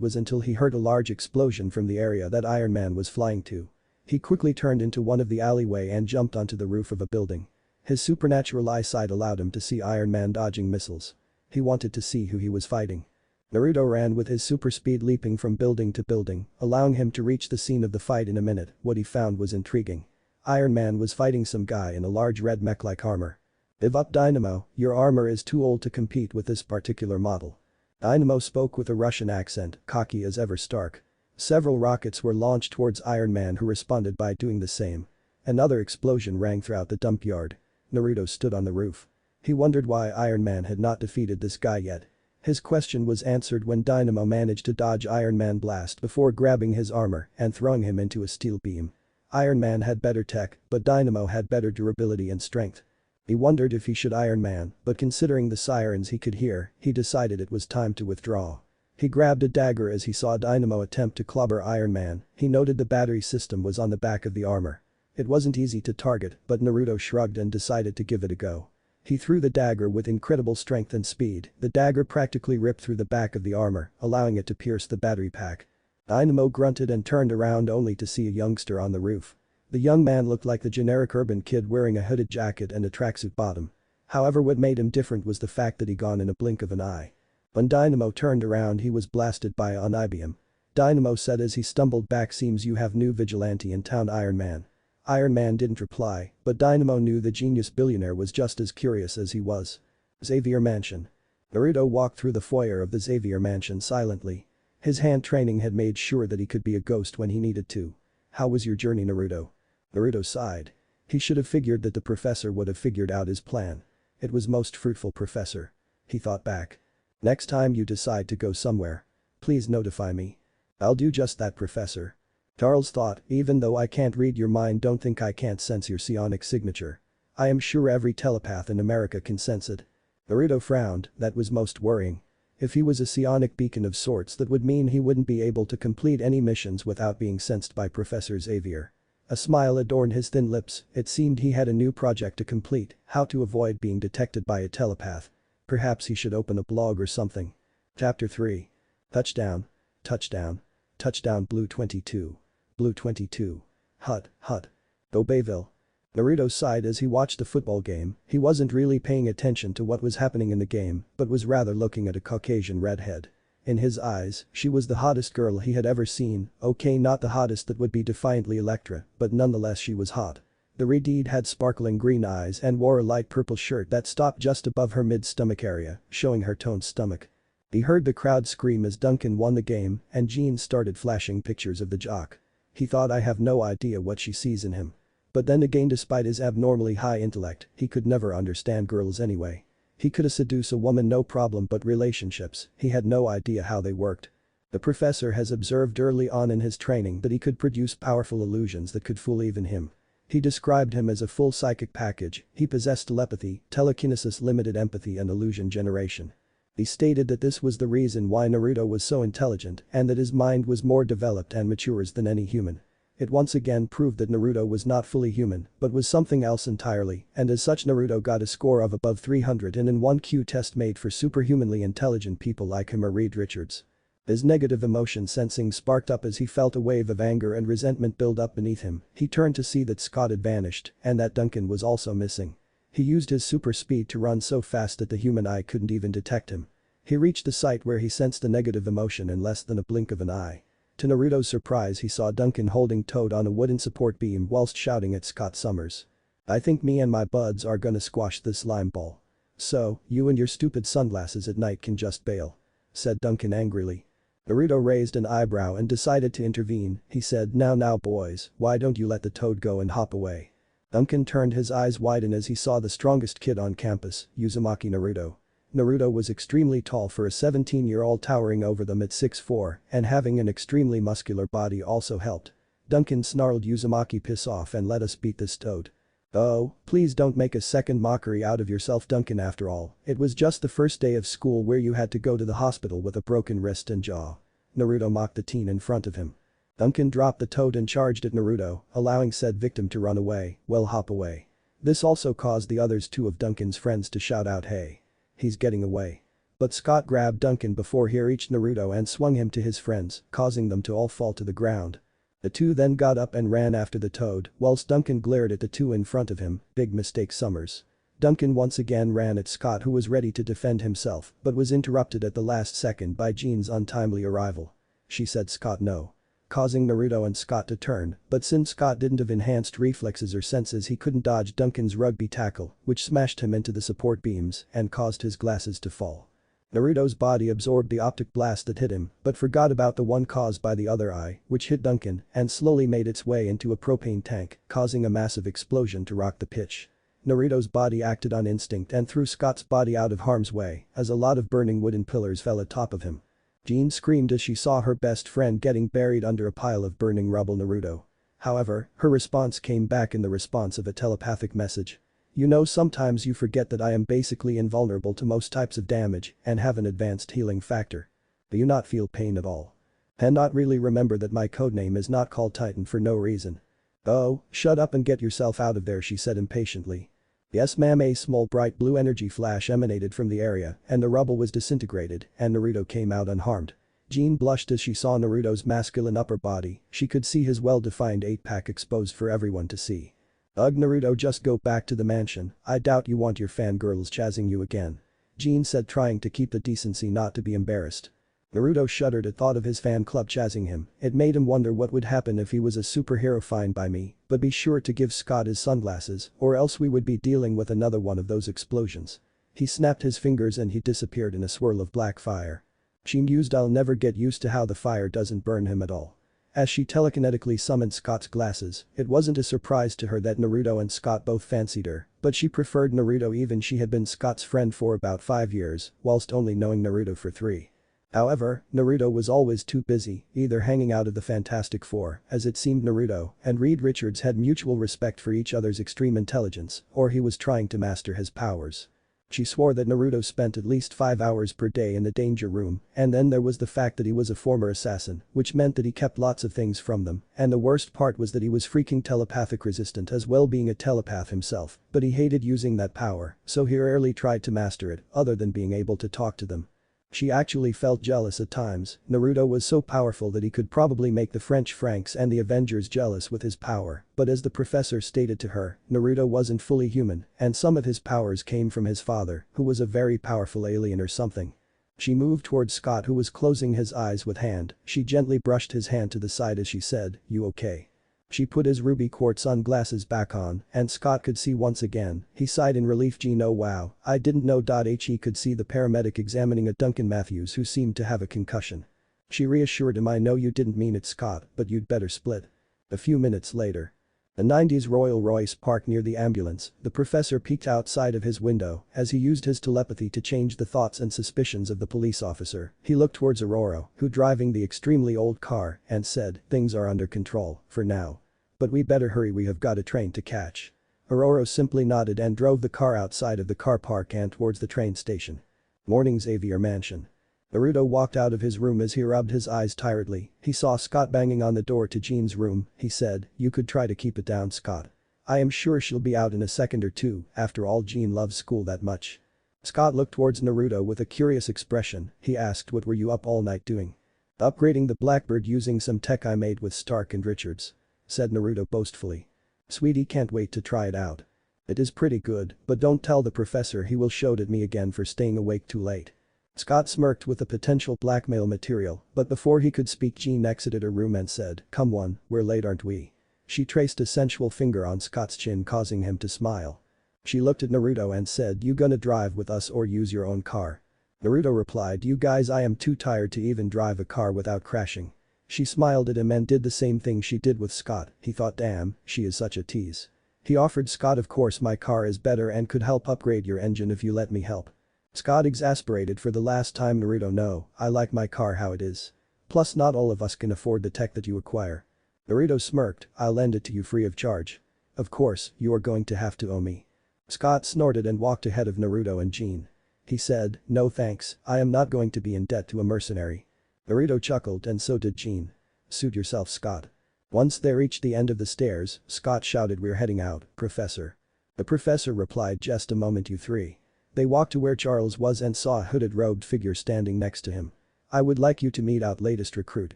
was until he heard a large explosion from the area that Iron Man was flying to. He quickly turned into one of the alleyway and jumped onto the roof of a building. His supernatural eyesight allowed him to see Iron Man dodging missiles. He wanted to see who he was fighting. Naruto ran with his super speed, leaping from building to building, allowing him to reach the scene of the fight in a minute. What he found was intriguing. Iron Man was fighting some guy in a large red mech-like armor. "Give up, Dynamo, your armor is too old to compete with this particular model." Dynamo spoke with a Russian accent, cocky as ever Stark. Several rockets were launched towards Iron Man, who responded by doing the same. Another explosion rang throughout the dump yard. Naruto stood on the roof. He wondered why Iron Man had not defeated this guy yet. His question was answered when Dynamo managed to dodge Iron Man blast before grabbing his armor and throwing him into a steel beam. Iron Man had better tech, but Dynamo had better durability and strength. He wondered if he should Iron Man, but considering the sirens he could hear, he decided it was time to withdraw. He grabbed a dagger as he saw Dynamo attempt to clobber Iron Man. He noted the battery system was on the back of the armor. It wasn't easy to target, but Naruto shrugged and decided to give it a go. He threw the dagger with incredible strength and speed. The dagger practically ripped through the back of the armor, allowing it to pierce the battery pack. Dynamo grunted and turned around only to see a youngster on the roof. The young man looked like the generic urban kid wearing a hooded jacket and a tracksuit bottom. However, what made him different was the fact that he gone in a blink of an eye. When Dynamo turned around, he was blasted by an Onibium. Dynamo said as he stumbled back, "Seems you have new vigilante in town, Iron Man." Iron Man didn't reply, but Dynamo knew the genius billionaire was just as curious as he was. Xavier Mansion. Naruto walked through the foyer of the Xavier Mansion silently. His hand training had made sure that he could be a ghost when he needed to. "How was your journey, Naruto?" Naruto sighed. He should have figured that the professor would have figured out his plan. It was most fruitful, Professor. He thought back. "Next time you decide to go somewhere, please notify me." "I'll do just that, Professor." Charles thought, "Even though I can't read your mind, don't think I can't sense your psionic signature. I am sure every telepath in America can sense it." Naruto frowned. That was most worrying. If he was a psionic beacon of sorts, that would mean he wouldn't be able to complete any missions without being sensed by Professor Xavier. A smile adorned his thin lips. It seemed he had a new project to complete: how to avoid being detected by a telepath. Perhaps he should open a blog or something. Chapter 3. Touchdown. Touchdown. Touchdown, Blue 22. Blue 22. Hut, hut. Go Bayville. Naruto sighed as he watched the football game. He wasn't really paying attention to what was happening in the game, but was rather looking at a Caucasian redhead. In his eyes, she was the hottest girl he had ever seen. Okay, not the hottest that would be defiantly Electra, but nonetheless she was hot. The redhead had sparkling green eyes and wore a light purple shirt that stopped just above her mid-stomach area, showing her toned stomach. He heard the crowd scream as Duncan won the game, and Jean started flashing pictures of the jock. He thought, I have no idea what she sees in him. But then again, despite his abnormally high intellect, he could never understand girls anyway. He could seduce a woman no problem, but relationships, he had no idea how they worked. The professor has observed early on in his training that he could produce powerful illusions that could fool even him. He described him as a full psychic package. He possessed telepathy, telekinesis, limited empathy, and illusion generation. He stated that this was the reason why Naruto was so intelligent and that his mind was more developed and matures than any human. It once again proved that Naruto was not fully human, but was something else entirely, and as such Naruto got a score of above 300 in an 1Q test made for superhumanly intelligent people like him or Reed Richards. His negative emotion sensing sparked up as he felt a wave of anger and resentment build up beneath him. He turned to see that Scott had vanished and that Duncan was also missing. He used his super speed to run so fast that the human eye couldn't even detect him. He reached the site where he sensed the negative emotion in less than a blink of an eye. To Naruto's surprise, he saw Duncan holding Toad on a wooden support beam whilst shouting at Scott Summers. "I think me and my buds are gonna squash this slime ball. So, you and your stupid sunglasses at night can just bail," said Duncan angrily. Naruto raised an eyebrow and decided to intervene. He said, Now boys, why don't you let the Toad go and hop away?" Duncan turned his eyes widen as he saw the strongest kid on campus, Uzumaki Naruto. Naruto was extremely tall for a 17-year-old, towering over them at 6'4", and having an extremely muscular body also helped. Duncan snarled, Uzumaki, piss off and let us beat this toad. Oh, please don't make a second mockery out of yourself, Duncan, after all, it was just the first day of school where you had to go to the hospital with a broken wrist and jaw. Naruto mocked the teen in front of him. Duncan dropped the toad and charged at Naruto, allowing said victim to run away. Well, hop away. This also caused the others two of Duncan's friends to shout out, hey. He's getting away. But Scott grabbed Duncan before he reached Naruto and swung him to his friends, causing them to all fall to the ground. The two then got up and ran after the toad, whilst Duncan glared at the two in front of him. Big mistake, Summers. Duncan once again ran at Scott, who was ready to defend himself but was interrupted at the last second by Jean's untimely arrival. She said Scott no. Causing Naruto and Scott to turn, but since Scott didn't have enhanced reflexes or senses, he couldn't dodge Duncan's rugby tackle, which smashed him into the support beams and caused his glasses to fall. Naruto's body absorbed the optic blast that hit him but forgot about the one caused by the other eye, which hit Duncan and slowly made its way into a propane tank, causing a massive explosion to rock the pitch. Naruto's body acted on instinct and threw Scott's body out of harm's way as a lot of burning wooden pillars fell atop of him. Jean screamed as she saw her best friend getting buried under a pile of burning rubble. Naruto. However, her response came back in the response of a telepathic message. You know, sometimes you forget that I am basically invulnerable to most types of damage and have an advanced healing factor. Do you not feel pain at all? And not really remember that my codename is not called Titan for no reason. Oh, shut up and get yourself out of there, she said impatiently. Yes ma'am. A small bright blue energy flash emanated from the area and the rubble was disintegrated and Naruto came out unharmed. Jean blushed as she saw Naruto's masculine upper body. She could see his well-defined 8-pack exposed for everyone to see. Ugh, Naruto, just go back to the mansion, I doubt you want your fangirls chasing you again. Jean said, trying to keep the decency not to be embarrassed. Naruto shuddered at thought of his fan club chasing him. It made him wonder what would happen if he was a superhero. Fine by me, but be sure to give Scott his sunglasses or else we would be dealing with another one of those explosions. He snapped his fingers and he disappeared in a swirl of black fire. She mused, I'll never get used to how the fire doesn't burn him at all. As she telekinetically summoned Scott's glasses, it wasn't a surprise to her that Naruto and Scott both fancied her, but she preferred Naruto even she had been Scott's friend for about 5 years, whilst only knowing Naruto for 3. However, Naruto was always too busy, either hanging out of the Fantastic Four, as it seemed Naruto and Reed Richards had mutual respect for each other's extreme intelligence, or he was trying to master his powers. She swore that Naruto spent at least 5 hours per day in the danger room, and then there was the fact that he was a former assassin, which meant that he kept lots of things from them, and the worst part was that he was freaking telepathic resistant as well, being a telepath himself, but he hated using that power, so he rarely tried to master it, other than being able to talk to them. She actually felt jealous at times. Naruto was so powerful that he could probably make the French Franks and the Avengers jealous with his power, but as the professor stated to her, Naruto wasn't fully human and some of his powers came from his father, who was a very powerful alien or something. She moved towards Scott, who was closing his eyes with hand. She gently brushed his hand to the side as she said, "You okay?" She put his ruby quartz sunglasses back on and Scott could see once again. He sighed in relief. No, wow, I didn't know. He could see the paramedic examining a Duncan Matthews who seemed to have a concussion. She reassured him, I know you didn't mean it, Scott, but you'd better split. A few minutes later. The 90s Royal Royce parked near the ambulance. The professor peeked outside of his window as he used his telepathy to change the thoughts and suspicions of the police officer. He looked towards Aurora, who driving the extremely old car, and said, things are under control, for now. But we better hurry, we have got a train to catch. Aurora simply nodded and drove the car outside of the car park and towards the train station. Morning, Xavier Mansion. Naruto walked out of his room as he rubbed his eyes tiredly. He saw Scott banging on the door to Jean's room. He said, you could try to keep it down, Scott. I am sure she'll be out in a second or two, after all Jean loves school that much. Scott looked towards Naruto with a curious expression. He asked, what were you up all night doing? Upgrading the Blackbird using some tech I made with Stark and Richards, said Naruto boastfully. Sweetie, can't wait to try it out. It is pretty good, but don't tell the professor, he will shout at me again for staying awake too late. Scott smirked with the potential blackmail material, but before he could speak, Jean exited her room and said, come on, we're late, aren't we? She traced a sensual finger on Scott's chin, causing him to smile. She looked at Naruto and said, you gonna drive with us or use your own car? Naruto replied, you guys, I am too tired to even drive a car without crashing. She smiled at him and did the same thing she did with Scott. He thought, damn, she is such a tease. He offered Scott, of course my car is better and could help upgrade your engine if you let me help. Scott exasperated for the last time. Naruto, no, I like my car how it is. Plus not all of us can afford the tech that you acquire. Naruto smirked, I'll lend it to you free of charge. Of course, you are going to have to owe me. Scott snorted and walked ahead of Naruto and Jean. He said, no thanks, I am not going to be in debt to a mercenary. Naruto chuckled and so did Jean. Suit yourself, Scott. Once they reached the end of the stairs, Scott shouted, we're heading out, Professor. The professor replied, just a moment you three. They walked to where Charles was and saw a hooded robed figure standing next to him. I would like you to meet our latest recruit,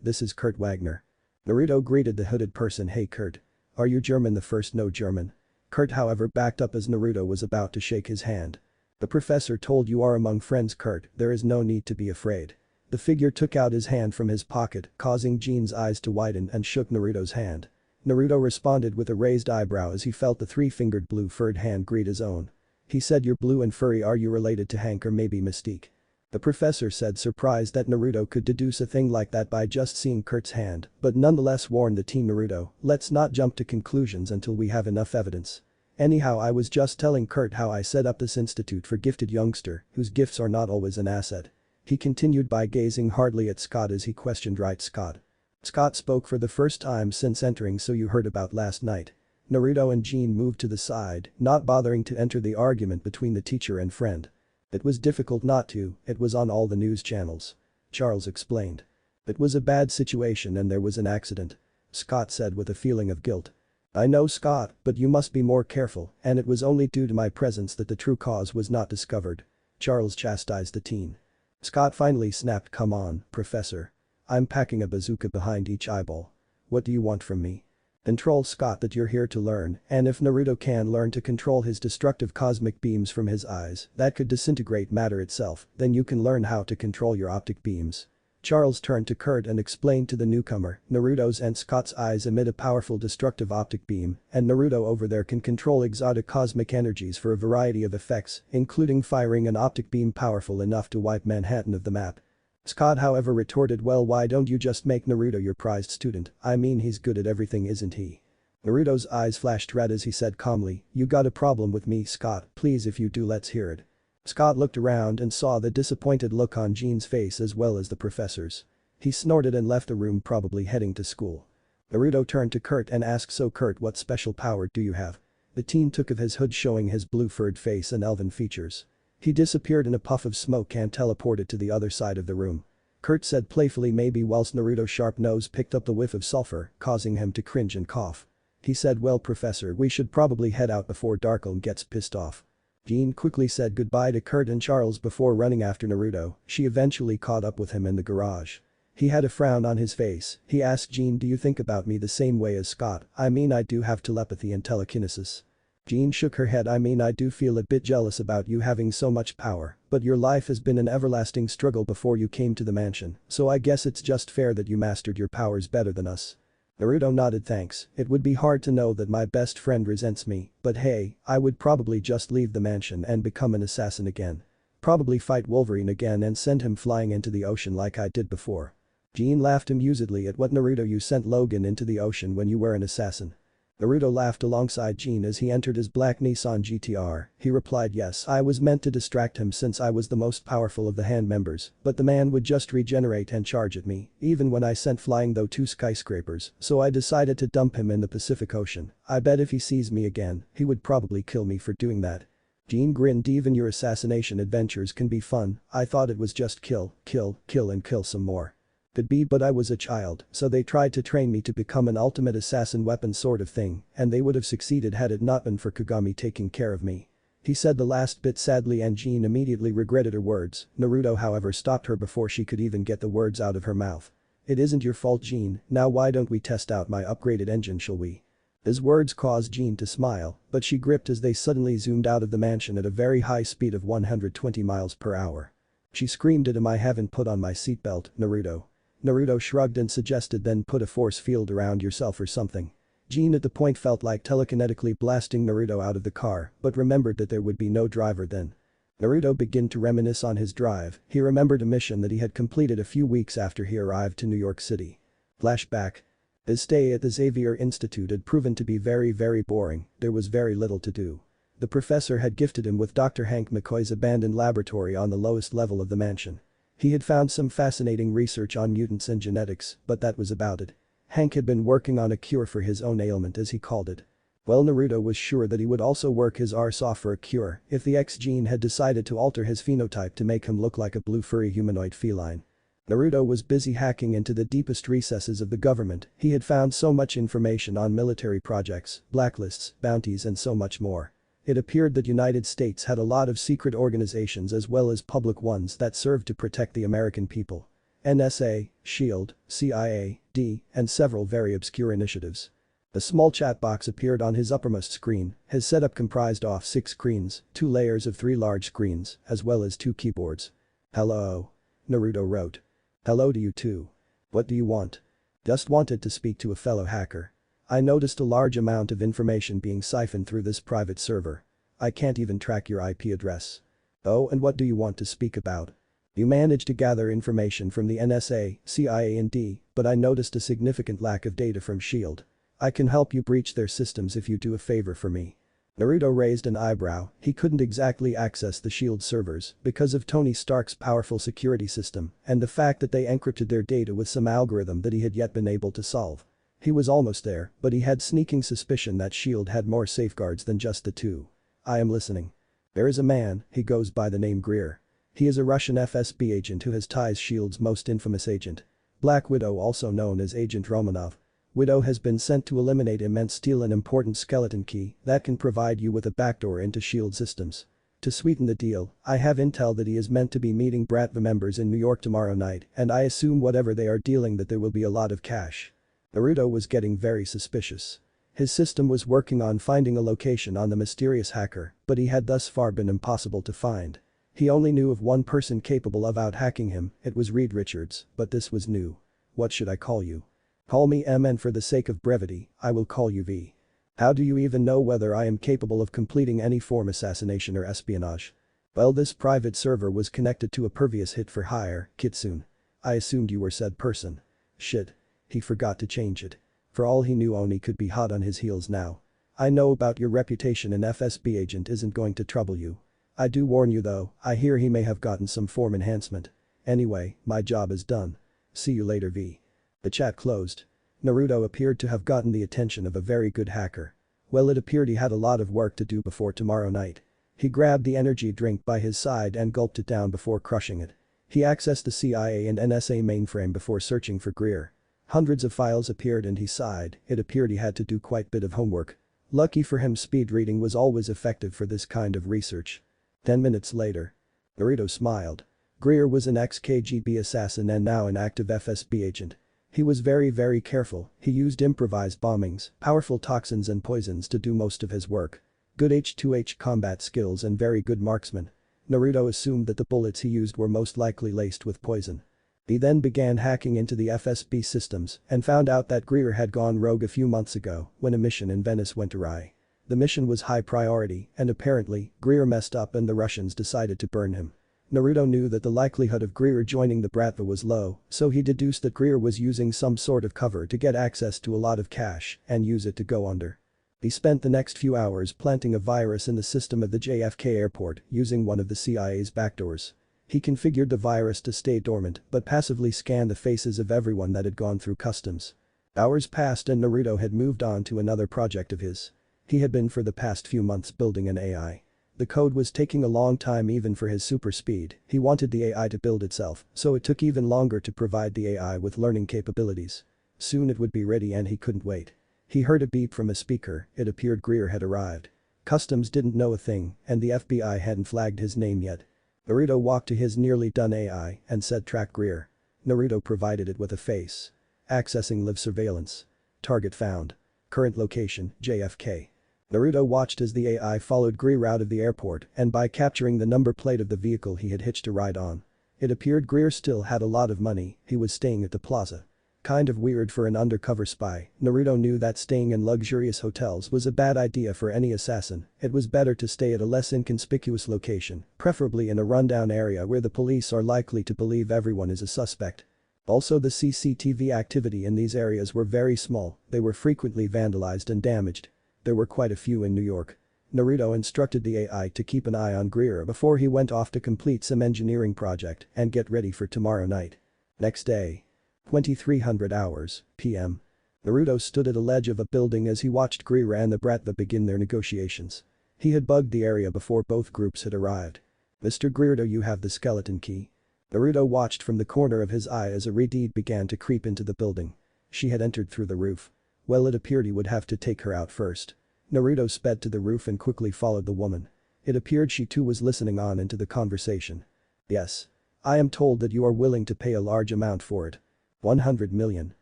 this is Kurt Wagner. Naruto greeted the hooded person, hey Kurt. Are you German? The first no German. Kurt however backed up as Naruto was about to shake his hand. The professor told you are among friends Kurt, there is no need to be afraid. The figure took out his hand from his pocket, causing Jean's eyes to widen and shook Naruto's hand. Naruto responded with a raised eyebrow as he felt the three-fingered blue-furred hand greet his own. He said, you're blue and furry, are you related to Hank or maybe Mystique? The professor said, surprised that Naruto could deduce a thing like that by just seeing Kurt's hand, but nonetheless warned the team, Naruto, let's not jump to conclusions until we have enough evidence. Anyhow, I was just telling Kurt how I set up this institute for gifted youngster whose gifts are not always an asset. He continued by gazing hardly at Scott as he questioned, right Scott? Scott spoke for the first time since entering, so you heard about last night. Naruto and Jean moved to the side, not bothering to enter the argument between the teacher and friend. It was difficult not to, it was on all the news channels. Charles explained. It was a bad situation and there was an accident. Scott said with a feeling of guilt. I know Scott, but you must be more careful, and it was only due to my presence that the true cause was not discovered. Charles chastised the teen. Scott finally snapped, come on, Professor. I'm packing a bazooka behind each eyeball. What do you want from me? Control, Scott, that you're here to learn, and if Naruto can learn to control his destructive cosmic beams from his eyes that could disintegrate matter itself, then you can learn how to control your optic beams. Charles turned to Kurt and explained to the newcomer, Naruto's and Scott's eyes emit a powerful destructive optic beam, and Naruto over there can control exotic cosmic energies for a variety of effects, including firing an optic beam powerful enough to wipe Manhattan of the map. Scott however retorted, well, why don't you just make Naruto your prized student, I mean he's good at everything isn't he? Naruto's eyes flashed red as he said calmly, you got a problem with me Scott, please if you do let's hear it. Scott looked around and saw the disappointed look on Jean's face as well as the professor's. He snorted and left the room, probably heading to school. Naruto turned to Kurt and asked, so Kurt, what special power do you have? The teen took off his hood showing his blue-furred face and elven features. He disappeared in a puff of smoke and teleported to the other side of the room. Kurt said playfully maybe, whilst Naruto's sharp nose picked up the whiff of sulfur, causing him to cringe and cough. He said, well Professor, we should probably head out before Darkle gets pissed off. Jean quickly said goodbye to Kurt and Charles before running after Naruto. She eventually caught up with him in the garage. He had a frown on his face. He asked Jean, do you think about me the same way as Scott? I mean I do have telepathy and telekinesis. Jean shook her head, I mean I do feel a bit jealous about you having so much power, but your life has been an everlasting struggle before you came to the mansion, so I guess it's just fair that you mastered your powers better than us. Naruto nodded, thanks, it would be hard to know that my best friend resents me, but hey, I would probably just leave the mansion and become an assassin again. Probably fight Wolverine again and send him flying into the ocean like I did before. Jean laughed amusedly at what, Naruto, you sent Logan into the ocean when you were an assassin. Naruto laughed alongside Jean as he entered his black Nissan GTR. He replied, yes, I was meant to distract him since I was the most powerful of the hand members, but the man would just regenerate and charge at me, even when I sent flying though 2 skyscrapers, so I decided to dump him in the Pacific Ocean. I bet if he sees me again, he would probably kill me for doing that. Jean grinned, even your assassination adventures can be fun, I thought it was just kill, kill, kill and kill some more. Could be, but I was a child, so they tried to train me to become an ultimate assassin weapon sort of thing, and they would have succeeded had it not been for Kagami taking care of me. He said the last bit sadly and Jean immediately regretted her words. Naruto however stopped her before she could even get the words out of her mouth. It isn't your fault, Jean, now why don't we test out my upgraded engine, shall we? His words caused Jean to smile, but she gripped as they suddenly zoomed out of the mansion at a very high speed of 120 miles per hour. She screamed at him, I haven't put on my seatbelt, Naruto. Naruto shrugged and suggested, then put a force field around yourself or something. Jean at the point felt like telekinetically blasting Naruto out of the car, but remembered that there would be no driver then. Naruto began to reminisce on his drive. He remembered a mission that he had completed a few weeks after he arrived to New York City. Flashback. His stay at the Xavier Institute had proven to be very boring, there was very little to do. The professor had gifted him with Dr. Hank McCoy's abandoned laboratory on the lowest level of the mansion. He had found some fascinating research on mutants and genetics, but that was about it. Hank had been working on a cure for his own ailment as he called it. Well, Naruto was sure that he would also work his arse off for a cure if the X gene had decided to alter his phenotype to make him look like a blue furry humanoid feline. Naruto was busy hacking into the deepest recesses of the government. He had found so much information on military projects, blacklists, bounties and so much more. It appeared that United States had a lot of secret organizations as well as public ones that served to protect the American people. NSA, SHIELD, CIA, D, and several very obscure initiatives. A small chat box appeared on his uppermost screen. His setup comprised of 6 screens, 2 layers of 3 large screens, as well as 2 keyboards. "Hello," Naruto wrote. "Hello to you too. What do you want?" "Just wanted to speak to a fellow hacker. I noticed a large amount of information being siphoned through this private server. I can't even track your IP address." "Oh, and what do you want to speak about?" "You managed to gather information from the NSA, CIA and D, but I noticed a significant lack of data from SHIELD. I can help you breach their systems if you do a favor for me." Naruto raised an eyebrow. He couldn't exactly access the SHIELD servers because of Tony Stark's powerful security system and the fact that they encrypted their data with some algorithm that he had yet been able to solve. He was almost there, but he had sneaking suspicion that SHIELD had more safeguards than just the 2. "I am listening." "There is a man, he goes by the name Greer. He is a Russian FSB agent who has ties SHIELD's most infamous agent. Black Widow, also known as Agent Romanov. Widow has been sent to eliminate him and steal an important skeleton key that can provide you with a backdoor into SHIELD systems. To sweeten the deal, I have intel that he is meant to be meeting Bratva members in New York tomorrow night and I assume whatever they are dealing that there will be a lot of cash." Naruto was getting very suspicious. His system was working on finding a location on the mysterious hacker, but he had thus far been impossible to find. He only knew of one person capable of out-hacking him, it was Reed Richards, but this was new. "What should I call you?" "Call me M, and for the sake of brevity, I will call you V." "How do you even know whether I am capable of completing any form assassination or espionage?" "Well, this private server was connected to a previous hit for hire, Kitsune. I assumed you were said person." Shit. He forgot to change it. For all he knew, Oni could be hot on his heels now. "I know about your reputation, an FSB agent isn't going to trouble you. I do warn you though, I hear he may have gotten some form enhancement. Anyway, my job is done. See you later V." The chat closed. Naruto appeared to have gotten the attention of a very good hacker. Well, it appeared he had a lot of work to do before tomorrow night. He grabbed the energy drink by his side and gulped it down before crushing it. He accessed the CIA and NSA mainframe before searching for Greer. Hundreds of files appeared and he sighed. It appeared he had to do quite a bit of homework. Lucky for him, speed reading was always effective for this kind of research. 10 minutes later. Naruto smiled. Greer was an ex-KGB assassin and now an active FSB agent. He was very careful. He used improvised bombings, powerful toxins and poisons to do most of his work. Good H2H combat skills and very good marksman. Naruto assumed that the bullets he used were most likely laced with poison. He then began hacking into the FSB systems and found out that Greer had gone rogue a few months ago when a mission in Venice went awry. The mission was high priority and apparently, Greer messed up and the Russians decided to burn him. Naruto knew that the likelihood of Greer joining the Bratva was low, so he deduced that Greer was using some sort of cover to get access to a lot of cash and use it to go under. He spent the next few hours planting a virus in the system of the JFK airport using one of the CIA's backdoors. He configured the virus to stay dormant but passively scanned the faces of everyone that had gone through customs. Hours passed and Naruto had moved on to another project of his. He had been for the past few months building an AI. The code was taking a long time even for his super speed. He wanted the AI to build itself, so it took even longer to provide the AI with learning capabilities. Soon it would be ready and he couldn't wait. He heard a beep from a speaker. It appeared Greer had arrived. Customs didn't know a thing and the FBI hadn't flagged his name yet. Naruto walked to his nearly done AI and said track Greer. Naruto provided it with a face. Accessing live surveillance. Target found. Current location, JFK. Naruto watched as the AI followed Greer out of the airport and by capturing the number plate of the vehicle he had hitched a ride on. It appeared Greer still had a lot of money, he was staying at the plaza. Kind of weird for an undercover spy. Naruto knew that staying in luxurious hotels was a bad idea for any assassin. It was better to stay at a less inconspicuous location, preferably in a rundown area where the police are likely to believe everyone is a suspect. Also, the CCTV activity in these areas were very small, they were frequently vandalized and damaged. There were quite a few in New York. Naruto instructed the AI to keep an eye on Greer before he went off to complete some engineering project and get ready for tomorrow night. Next day. 2300 hours, p.m. Naruto stood at a ledge of a building as he watched Greer and the Bratva begin their negotiations. He had bugged the area before both groups had arrived. "Mr. Greer, do you have the skeleton key?" Naruto watched from the corner of his eye as a Redeed began to creep into the building. She had entered through the roof. Well, it appeared he would have to take her out first. Naruto sped to the roof and quickly followed the woman. It appeared she too was listening on into the conversation. "Yes. I am told that you are willing to pay a large amount for it. 100 million.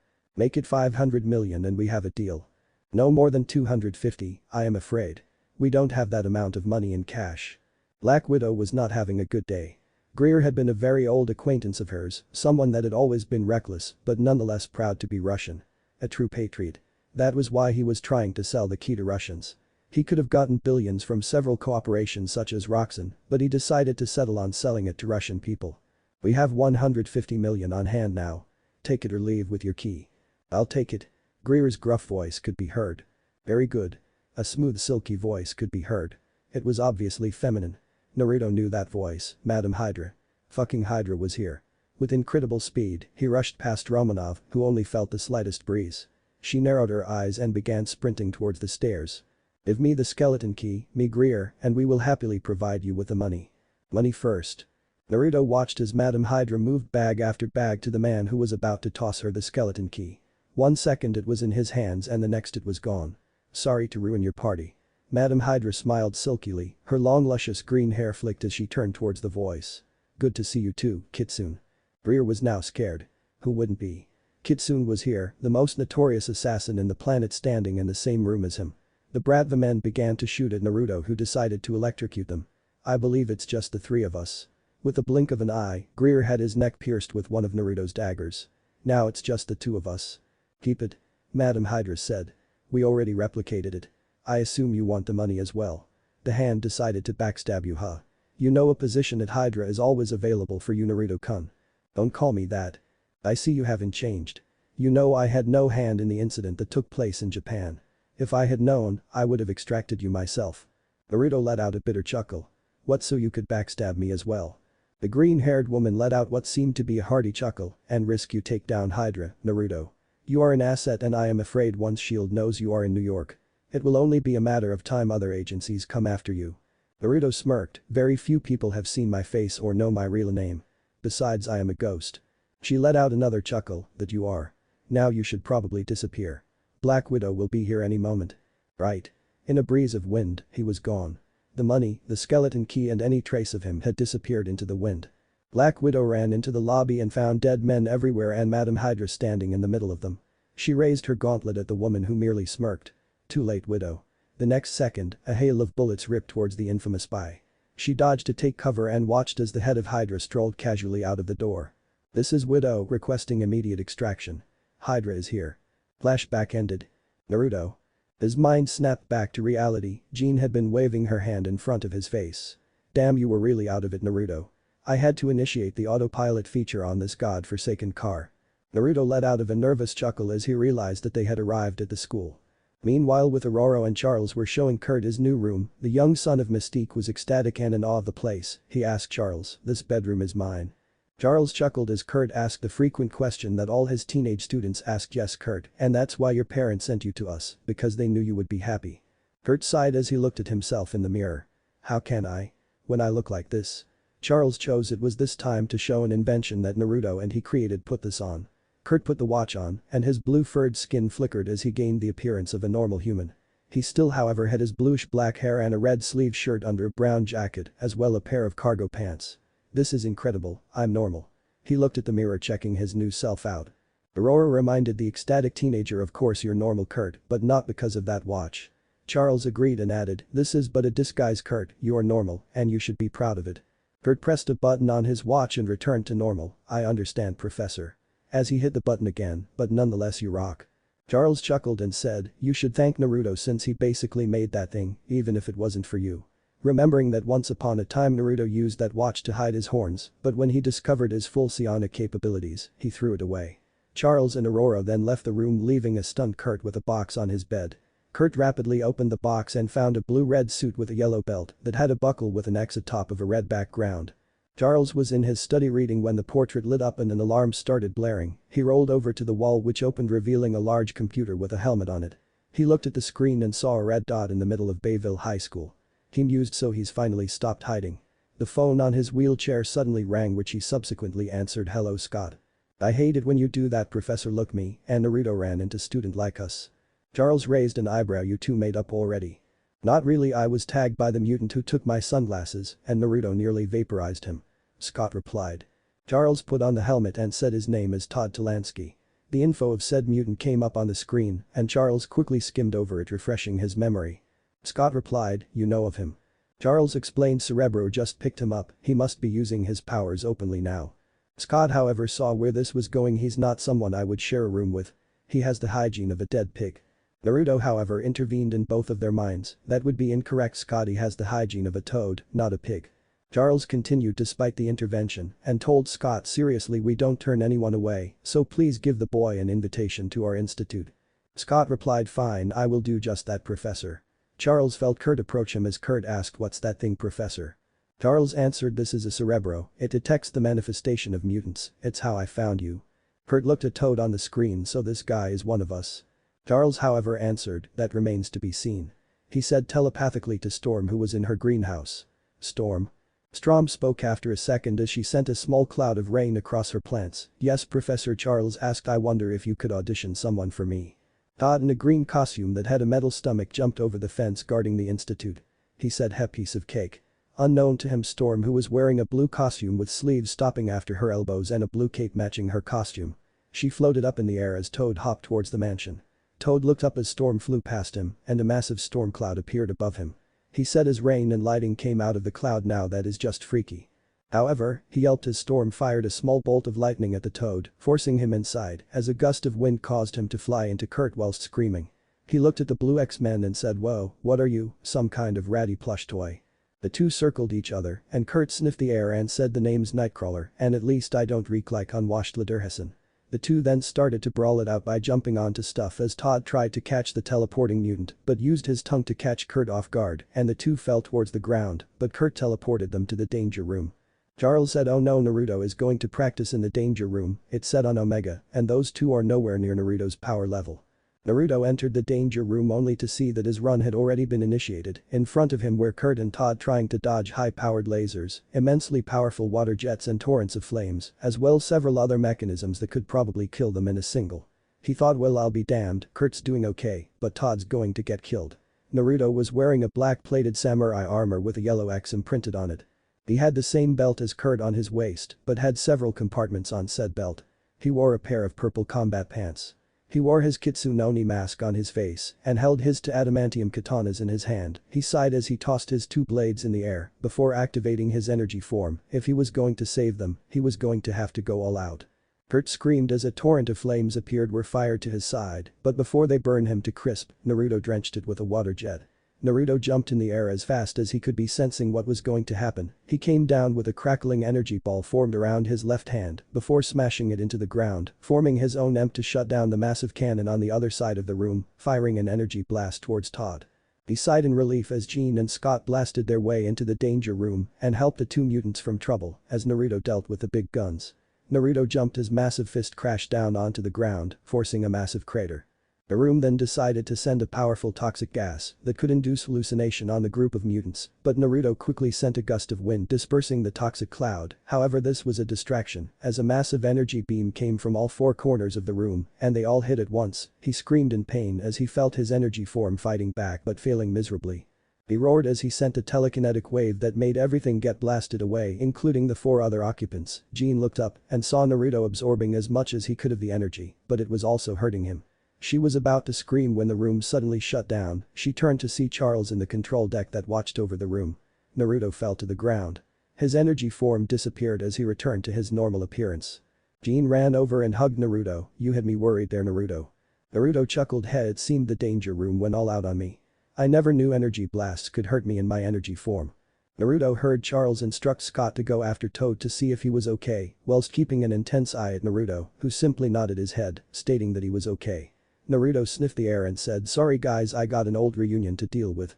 Make it 500 million and we have a deal. No more than 250, I am afraid. We don't have that amount of money in cash." Black Widow was not having a good day. Greer had been a very old acquaintance of hers, someone that had always been reckless but nonetheless proud to be Russian. A true patriot. That was why he was trying to sell the key to Russians. He could have gotten billions from several cooperations such as Roxxon, but he decided to settle on selling it to Russian people. "We have 150 million on hand now. Take it or leave with your key." "I'll take it." Greer's gruff voice could be heard. "Very good." A smooth silky voice could be heard. It was obviously feminine. Naruto knew that voice, Madam Hydra. Fucking Hydra was here. With incredible speed, he rushed past Romanov, who only felt the slightest breeze. She narrowed her eyes and began sprinting towards the stairs. "Give me the skeleton key, me Greer, and we will happily provide you with the money." "Money first." Naruto watched as Madam Hydra moved bag after bag to the man who was about to toss her the skeleton key. 1 second it was in his hands and the next it was gone. "Sorry to ruin your party." Madam Hydra smiled silkily, her long luscious green hair flicked as she turned towards the voice. "Good to see you too, Kitsune." Greer was now scared. Who wouldn't be? Kitsune was here, the most notorious assassin in the planet, standing in the same room as him. The Bratva men began to shoot at Naruto, who decided to electrocute them. "I believe it's just the three of us." With a blink of an eye, Greer had his neck pierced with one of Naruto's daggers. "Now it's just the two of us." "Keep it," Madam Hydra said. "We already replicated it. I assume you want the money as well." The hand decided to backstab you, huh? "You know a position at Hydra is always available for you, Naruto-kun." "Don't call me that. I see you haven't changed. You know I had no hand in the incident that took place in Japan. If I had known, I would have extracted you myself." Naruto let out a bitter chuckle. "What, so you could backstab me as well?" The green-haired woman let out what seemed to be a hearty chuckle. "And risk you take down Hydra, Naruto. You are an asset and I am afraid once S.H.I.E.L.D. knows you are in New York, it will only be a matter of time other agencies come after you." Naruto smirked. "Very few people have seen my face or know my real name. Besides, I am a ghost." She let out another chuckle. "That you are. Now you should probably disappear. Black Widow will be here any moment." "Right." In a breeze of wind, he was gone. The money, the skeleton key and any trace of him had disappeared into the wind. Black Widow ran into the lobby and found dead men everywhere and Madam Hydra standing in the middle of them. She raised her gauntlet at the woman, who merely smirked. "Too late, Widow." The next second, a hail of bullets ripped towards the infamous spy. She dodged to take cover and watched as the head of Hydra strolled casually out of the door. "This is Widow requesting immediate extraction. Hydra is here." Flashback ended. Naruto. His mind snapped back to reality. Jean had been waving her hand in front of his face. "Damn, you were really out of it, Naruto. I had to initiate the autopilot feature on this god-forsaken car." Naruto let out of a nervous chuckle as he realized that they had arrived at the school. Meanwhile, with Aurora and Charles were showing Kurt his new room, the young son of Mystique was ecstatic and in awe of the place. He asked Charles, "This bedroom is mine." Charles chuckled as Kurt asked the frequent question that all his teenage students asked. "Yes, Kurt, and that's why your parents sent you to us, because they knew you would be happy." Kurt sighed as he looked at himself in the mirror. "How can I? When I look like this?" Charles chose it was this time to show an invention that Naruto and he created. "Put this on." Kurt put the watch on, and his blue-furred skin flickered as he gained the appearance of a normal human. He still, however, had his bluish-black hair and a red-sleeved shirt under a brown jacket, as well a pair of cargo pants. "This is incredible, I'm normal." He looked at the mirror, checking his new self out. Aurora reminded the ecstatic teenager, "Of course you're normal, Kurt, but not because of that watch." Charles agreed and added, "This is but a disguise, Kurt, you're normal, and you should be proud of it." Kurt pressed a button on his watch and returned to normal. "I understand, Professor." As he hit the button again, "But nonetheless you rock." Charles chuckled and said, "You should thank Naruto since he basically made that thing, even if it wasn't for you." Remembering that once upon a time Naruto used that watch to hide his horns, but when he discovered his full psionic capabilities, he threw it away. Charles and Aurora then left the room, leaving a stunned Kurt with a box on his bed. Kurt rapidly opened the box and found a blue-red suit with a yellow belt that had a buckle with an X atop of a red background. Charles was in his study reading when the portrait lit up and an alarm started blaring. He rolled over to the wall which opened revealing a large computer with a helmet on it. He looked at the screen and saw a red dot in the middle of Bayville High School. He mused so he's finally stopped hiding. The phone on his wheelchair suddenly rang which he subsequently answered. "Hello Scott. I hate it when you do that, Professor. Look me and Naruto ran into student like us." Charles raised an eyebrow. "You two made up already?" "Not really, I was tagged by the mutant who took my sunglasses and Naruto nearly vaporized him," Scott replied. Charles put on the helmet and said his name is Todd Talansky. The info of said mutant came up on the screen and Charles quickly skimmed over it refreshing his memory. Scott replied, "You know of him?" Charles explained Cerebro just picked him up, he must be using his powers openly now. Scott however saw where this was going. "He's not someone I would share a room with. He has the hygiene of a dead pig." Naruto however intervened in both of their minds. "That would be incorrect, Scotty has the hygiene of a toad, not a pig." Charles continued despite the intervention and told Scott, "Seriously, we don't turn anyone away, so please give the boy an invitation to our institute." Scott replied, "Fine, I will do just that, Professor." Charles felt Kurt approach him as Kurt asked, "What's that thing, Professor?" Charles answered, "This is a Cerebro, it detects the manifestation of mutants, it's how I found you." Kurt looked at Toad on the screen, "So this guy is one of us?" Charles however answered, "That remains to be seen." He said telepathically to Storm who was in her greenhouse. "Storm?" Storm spoke after a second as she sent a small cloud of rain across her plants. "Yes, Professor," Charles asked, "I wonder if you could audition someone for me." Todd in a green costume that had a metal stomach jumped over the fence guarding the institute. He said, "Heh, piece of cake." Unknown to him, Storm who was wearing a blue costume with sleeves stopping after her elbows and a blue cape matching her costume. She floated up in the air as Toad hopped towards the mansion. Toad looked up as Storm flew past him and a massive storm cloud appeared above him. He said as rain and lighting came out of the cloud, "Now that is just freaky." However, he yelped as Storm fired a small bolt of lightning at the Toad, forcing him inside as a gust of wind caused him to fly into Kurt whilst screaming. He looked at the blue X-Men and said, "Whoa, what are you, some kind of ratty plush toy?" The two circled each other and Kurt sniffed the air and said, "The name's Nightcrawler and at least I don't reek like unwashed Lederhosen." The two then started to brawl it out by jumping onto stuff as Todd tried to catch the teleporting mutant but used his tongue to catch Kurt off guard and the two fell towards the ground but Kurt teleported them to the danger room. Charles said, "Oh no, Naruto is going to practice in the danger room," it said on Omega, and those two are nowhere near Naruto's power level. Naruto entered the danger room only to see that his run had already been initiated. In front of him were Kurt and Todd trying to dodge high-powered lasers, immensely powerful water jets and torrents of flames, as well as several other mechanisms that could probably kill them in a single. He thought, well, I'll be damned, Kurt's doing okay, but Todd's going to get killed. Naruto was wearing a black-plated samurai armor with a yellow X imprinted on it. He had the same belt as Kurt on his waist, but had several compartments on said belt. He wore a pair of purple combat pants. He wore his Kitsune Oni mask on his face and held his two adamantium katanas in his hand. He sighed as he tossed his two blades in the air before activating his energy form. If he was going to save them, he was going to have to go all out. Kurt screamed as a torrent of flames were fired to his side, but before they burned him to crisp, Naruto drenched it with a water jet. Naruto jumped in the air as fast as he could be, sensing what was going to happen. He came down with a crackling energy ball formed around his left hand before smashing it into the ground, forming his own EMP to shut down the massive cannon on the other side of the room, firing an energy blast towards Todd. He sighed in relief as Jean and Scott blasted their way into the danger room and helped the two mutants from trouble as Naruto dealt with the big guns. Naruto jumped as massive fist crashed down onto the ground, forcing a massive crater. The room then decided to send a powerful toxic gas that could induce hallucination on the group of mutants, but Naruto quickly sent a gust of wind dispersing the toxic cloud. However, this was a distraction as a massive energy beam came from all four corners of the room and they all hit at once. He screamed in pain as he felt his energy form fighting back but failing miserably. He roared as he sent a telekinetic wave that made everything get blasted away, including the four other occupants. Jean looked up and saw Naruto absorbing as much as he could of the energy, but it was also hurting him. She was about to scream when the room suddenly shut down. She turned to see Charles in the control deck that watched over the room. Naruto fell to the ground. His energy form disappeared as he returned to his normal appearance. Jean ran over and hugged Naruto. "You had me worried there, Naruto." Naruto chuckled. It seemed the danger room went all out on me. I never knew energy blasts could hurt me in my energy form." Naruto heard Charles instruct Scott to go after Toad to see if he was okay, whilst keeping an intense eye at Naruto, who simply nodded his head, stating that he was okay. Naruto sniffed the air and said, "Sorry guys, I got an old reunion to deal with."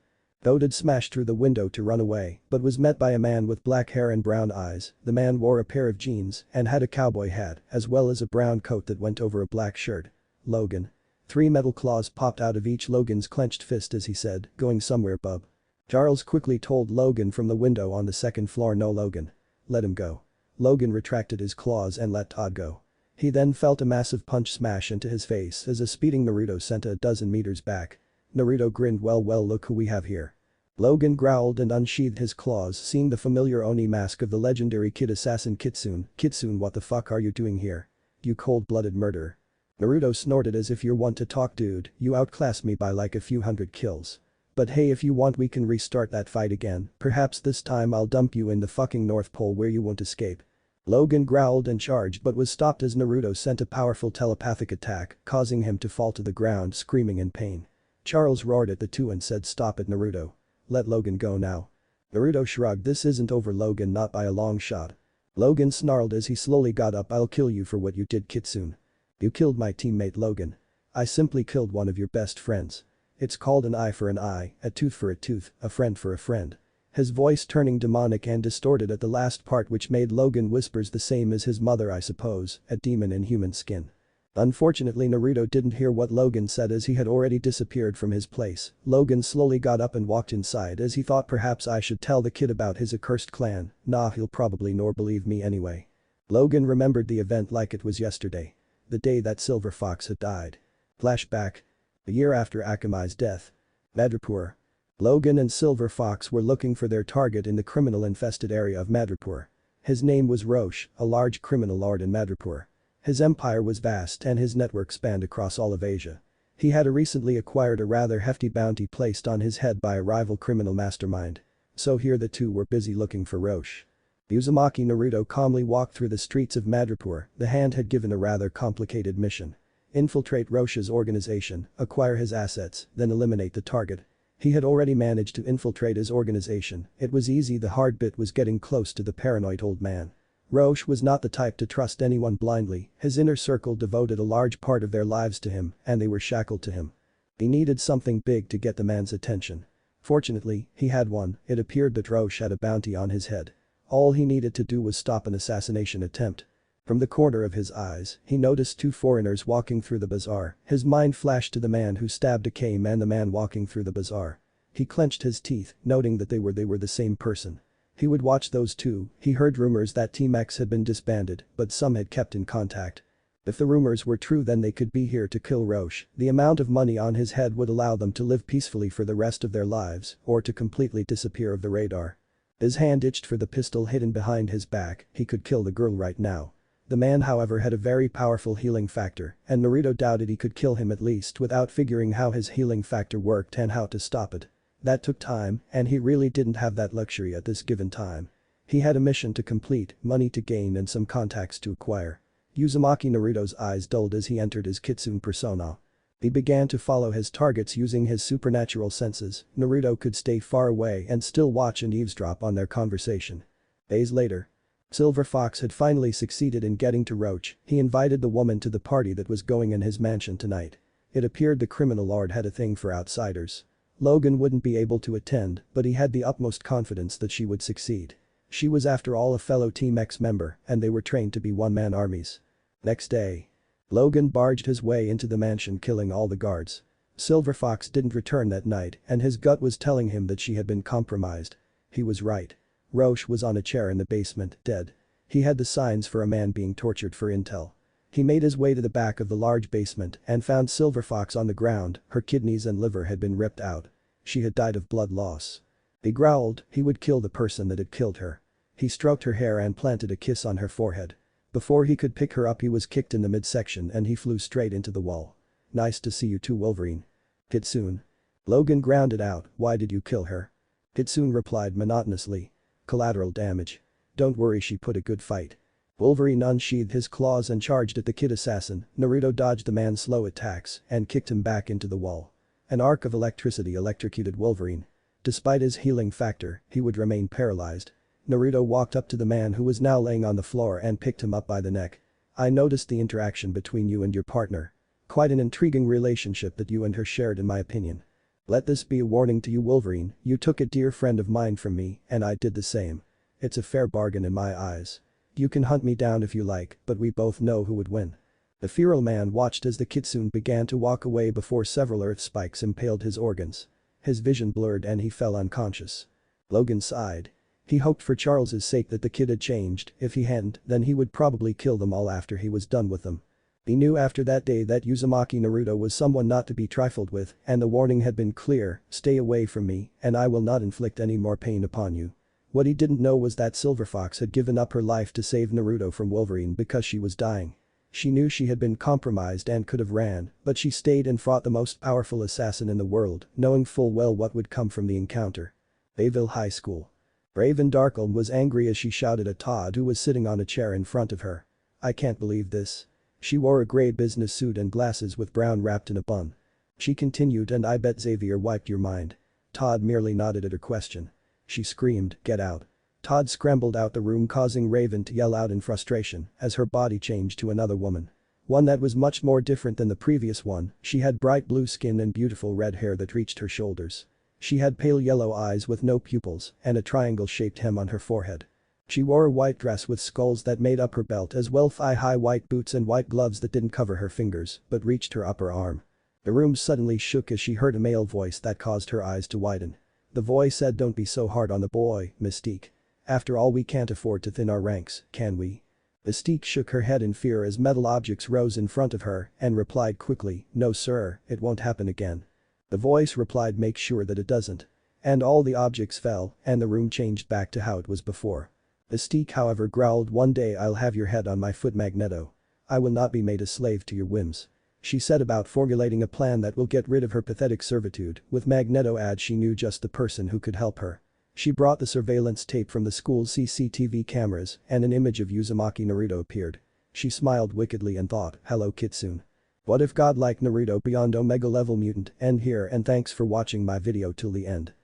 Odin smashed through the window to run away, but was met by a man with black hair and brown eyes. The man wore a pair of jeans and had a cowboy hat, as well as a brown coat that went over a black shirt. Logan. 3 metal claws popped out of each Logan's clenched fist as he said, "Going somewhere, bub." Charles quickly told Logan from the window on the second floor, "No, Logan. Let him go." Logan retracted his claws and let Todd go. He then felt a massive punch smash into his face as a speeding Naruto sent a dozen meters back. Naruto grinned, well, look who we have here." Logan growled and unsheathed his claws, seeing the familiar Oni mask of the legendary kid assassin Kitsune. "Kitsune, what the fuck are you doing here? You cold-blooded murderer." Naruto snorted, "As if you're one to talk, dude, you outclassed me by like a few hundred kills. But hey, if you want we can restart that fight again, perhaps this time I'll dump you in the fucking North Pole where you won't escape." Logan growled and charged but was stopped as Naruto sent a powerful telepathic attack, causing him to fall to the ground screaming in pain. Charles roared at the two and said, "Stop it, Naruto. Let Logan go now." Naruto shrugged, "This isn't over, Logan, not by a long shot." Logan snarled as he slowly got up, "I'll kill you for what you did, Kitsune. You killed my teammate Logan. I simply killed one of your best friends. It's called an eye for an eye, a tooth for a tooth, a friend for a friend." His voice turning demonic and distorted at the last part, which made Logan whispers, "The same as his mother, I suppose, a demon in human skin." Unfortunately, Naruto didn't hear what Logan said as he had already disappeared from his place. Logan slowly got up and walked inside as he thought, perhaps I should tell the kid about his accursed clan. Nah, he'll probably nor believe me anyway. Logan remembered the event like it was yesterday. The day that Silver Fox had died. Flashback. A year after Akamai's death. Madripoor. Logan and Silver Fox were looking for their target in the criminal-infested area of Madripoor. His name was Roche, a large criminal lord in Madripoor. His empire was vast and his network spanned across all of Asia. He had recently acquired a rather hefty bounty placed on his head by a rival criminal mastermind. So here the two were busy looking for Roche. Uzumaki Naruto calmly walked through the streets of Madripoor. The hand had given a rather complicated mission. Infiltrate Roche's organization, acquire his assets, then eliminate the target. He had already managed to infiltrate his organization. It was easy, the hard bit was getting close to the paranoid old man. Roche was not the type to trust anyone blindly. His inner circle devoted a large part of their lives to him, and they were shackled to him. He needed something big to get the man's attention. Fortunately, he had one. It appeared that Roche had a bounty on his head. All he needed to do was stop an assassination attempt. From the corner of his eyes, he noticed 2 foreigners walking through the bazaar. His mind flashed to the man who stabbed Akame and the man walking through the bazaar. He clenched his teeth, noting that they were the same person. He would watch those two. He heard rumors that Team X had been disbanded, but some had kept in contact. If the rumors were true, then they could be here to kill Roche. The amount of money on his head would allow them to live peacefully for the rest of their lives, or to completely disappear off the radar. His hand itched for the pistol hidden behind his back. He could kill the girl right now. The man, however, had a very powerful healing factor, and Naruto doubted he could kill him, at least without figuring how his healing factor worked and how to stop it. That took time, and he really didn't have that luxury at this given time. He had a mission to complete, money to gain and some contacts to acquire. Uzumaki Naruto's eyes dulled as he entered his Kitsune persona. He began to follow his targets using his supernatural senses. Naruto could stay far away and still watch and eavesdrop on their conversation. Days later. Silver Fox had finally succeeded in getting to Roche. He invited the woman to the party that was going in his mansion tonight. It appeared the criminal lord had a thing for outsiders. Logan wouldn't be able to attend, but he had the utmost confidence that she would succeed. She was after all a fellow Team X member, and they were trained to be one-man armies. Next day. Logan barged his way into the mansion, killing all the guards. Silver Fox didn't return that night, and his gut was telling him that she had been compromised. He was right. Roche was on a chair in the basement, dead. He had the signs for a man being tortured for intel. He made his way to the back of the large basement and found Silver Fox on the ground. Her kidneys and liver had been ripped out. She had died of blood loss. He growled he would kill the person that had killed her. He stroked her hair and planted a kiss on her forehead. Before he could pick her up, he was kicked in the midsection and he flew straight into the wall. "Nice to see you too, Wolverine." "Kitsune." Logan grounded out, "Why did you kill her?" Kitsune replied monotonously. "Collateral damage. Don't worry, she put a good fight." Wolverine unsheathed his claws and charged at the kid assassin. Naruto dodged the man's slow attacks and kicked him back into the wall. An arc of electricity electrocuted Wolverine. Despite his healing factor, he would remain paralyzed. Naruto walked up to the man who was now laying on the floor and picked him up by the neck. "I noticed the interaction between you and your partner. Quite an intriguing relationship that you and her shared, in my opinion." Let this be a warning to you, Wolverine, you took a dear friend of mine from me, and I did the same. It's a fair bargain in my eyes. You can hunt me down if you like, but we both know who would win." The feral man watched as the kitsune began to walk away before several earth spikes impaled his organs. His vision blurred and he fell unconscious. Logan sighed. He hoped for Charles's sake that the kid had changed. If he hadn't, then he would probably kill them all after he was done with them. He knew after that day that Uzumaki Naruto was someone not to be trifled with, and the warning had been clear: "Stay away from me, and I will not inflict any more pain upon you." What he didn't know was that Silver Fox had given up her life to save Naruto from Wolverine because she was dying. She knew she had been compromised and could have ran, but she stayed and fought the most powerful assassin in the world, knowing full well what would come from the encounter. Bayville High School. Raven Darkle was angry as she shouted at Todd, who was sitting on a chair in front of her. "I can't believe this." She wore a gray business suit and glasses with brown wrapped in a bun. She continued, "And I bet Xavier wiped your mind." Todd merely nodded at her question. She screamed, "Get out." Todd scrambled out the room, causing Raven to yell out in frustration as her body changed to another woman. One that was much more different than the previous one. She had bright blue skin and beautiful red hair that reached her shoulders. She had pale yellow eyes with no pupils and a triangle-shaped hem on her forehead. She wore a white dress with skulls that made up her belt, as well thigh-high white boots and white gloves that didn't cover her fingers but reached her upper arm. The room suddenly shook as she heard a male voice that caused her eyes to widen. The voice said, "Don't be so hard on the boy, Mystique. After all, we can't afford to thin our ranks, can we?" Mystique shook her head in fear as metal objects rose in front of her and replied quickly, "No sir, it won't happen again." The voice replied, "Make sure that it doesn't." And all the objects fell and the room changed back to how it was before. Mystique, however, growled, "One day I'll have your head on my foot, Magneto. I will not be made a slave to your whims." She set about formulating a plan that will get rid of her pathetic servitude. With Magneto add, she knew just the person who could help her. She brought the surveillance tape from the school's CCTV cameras and an image of Uzumaki Naruto appeared. She smiled wickedly and thought, "Hello Kitsune. What if Godlike Naruto beyond Omega level mutant?" End here, and thanks for watching my video till the end.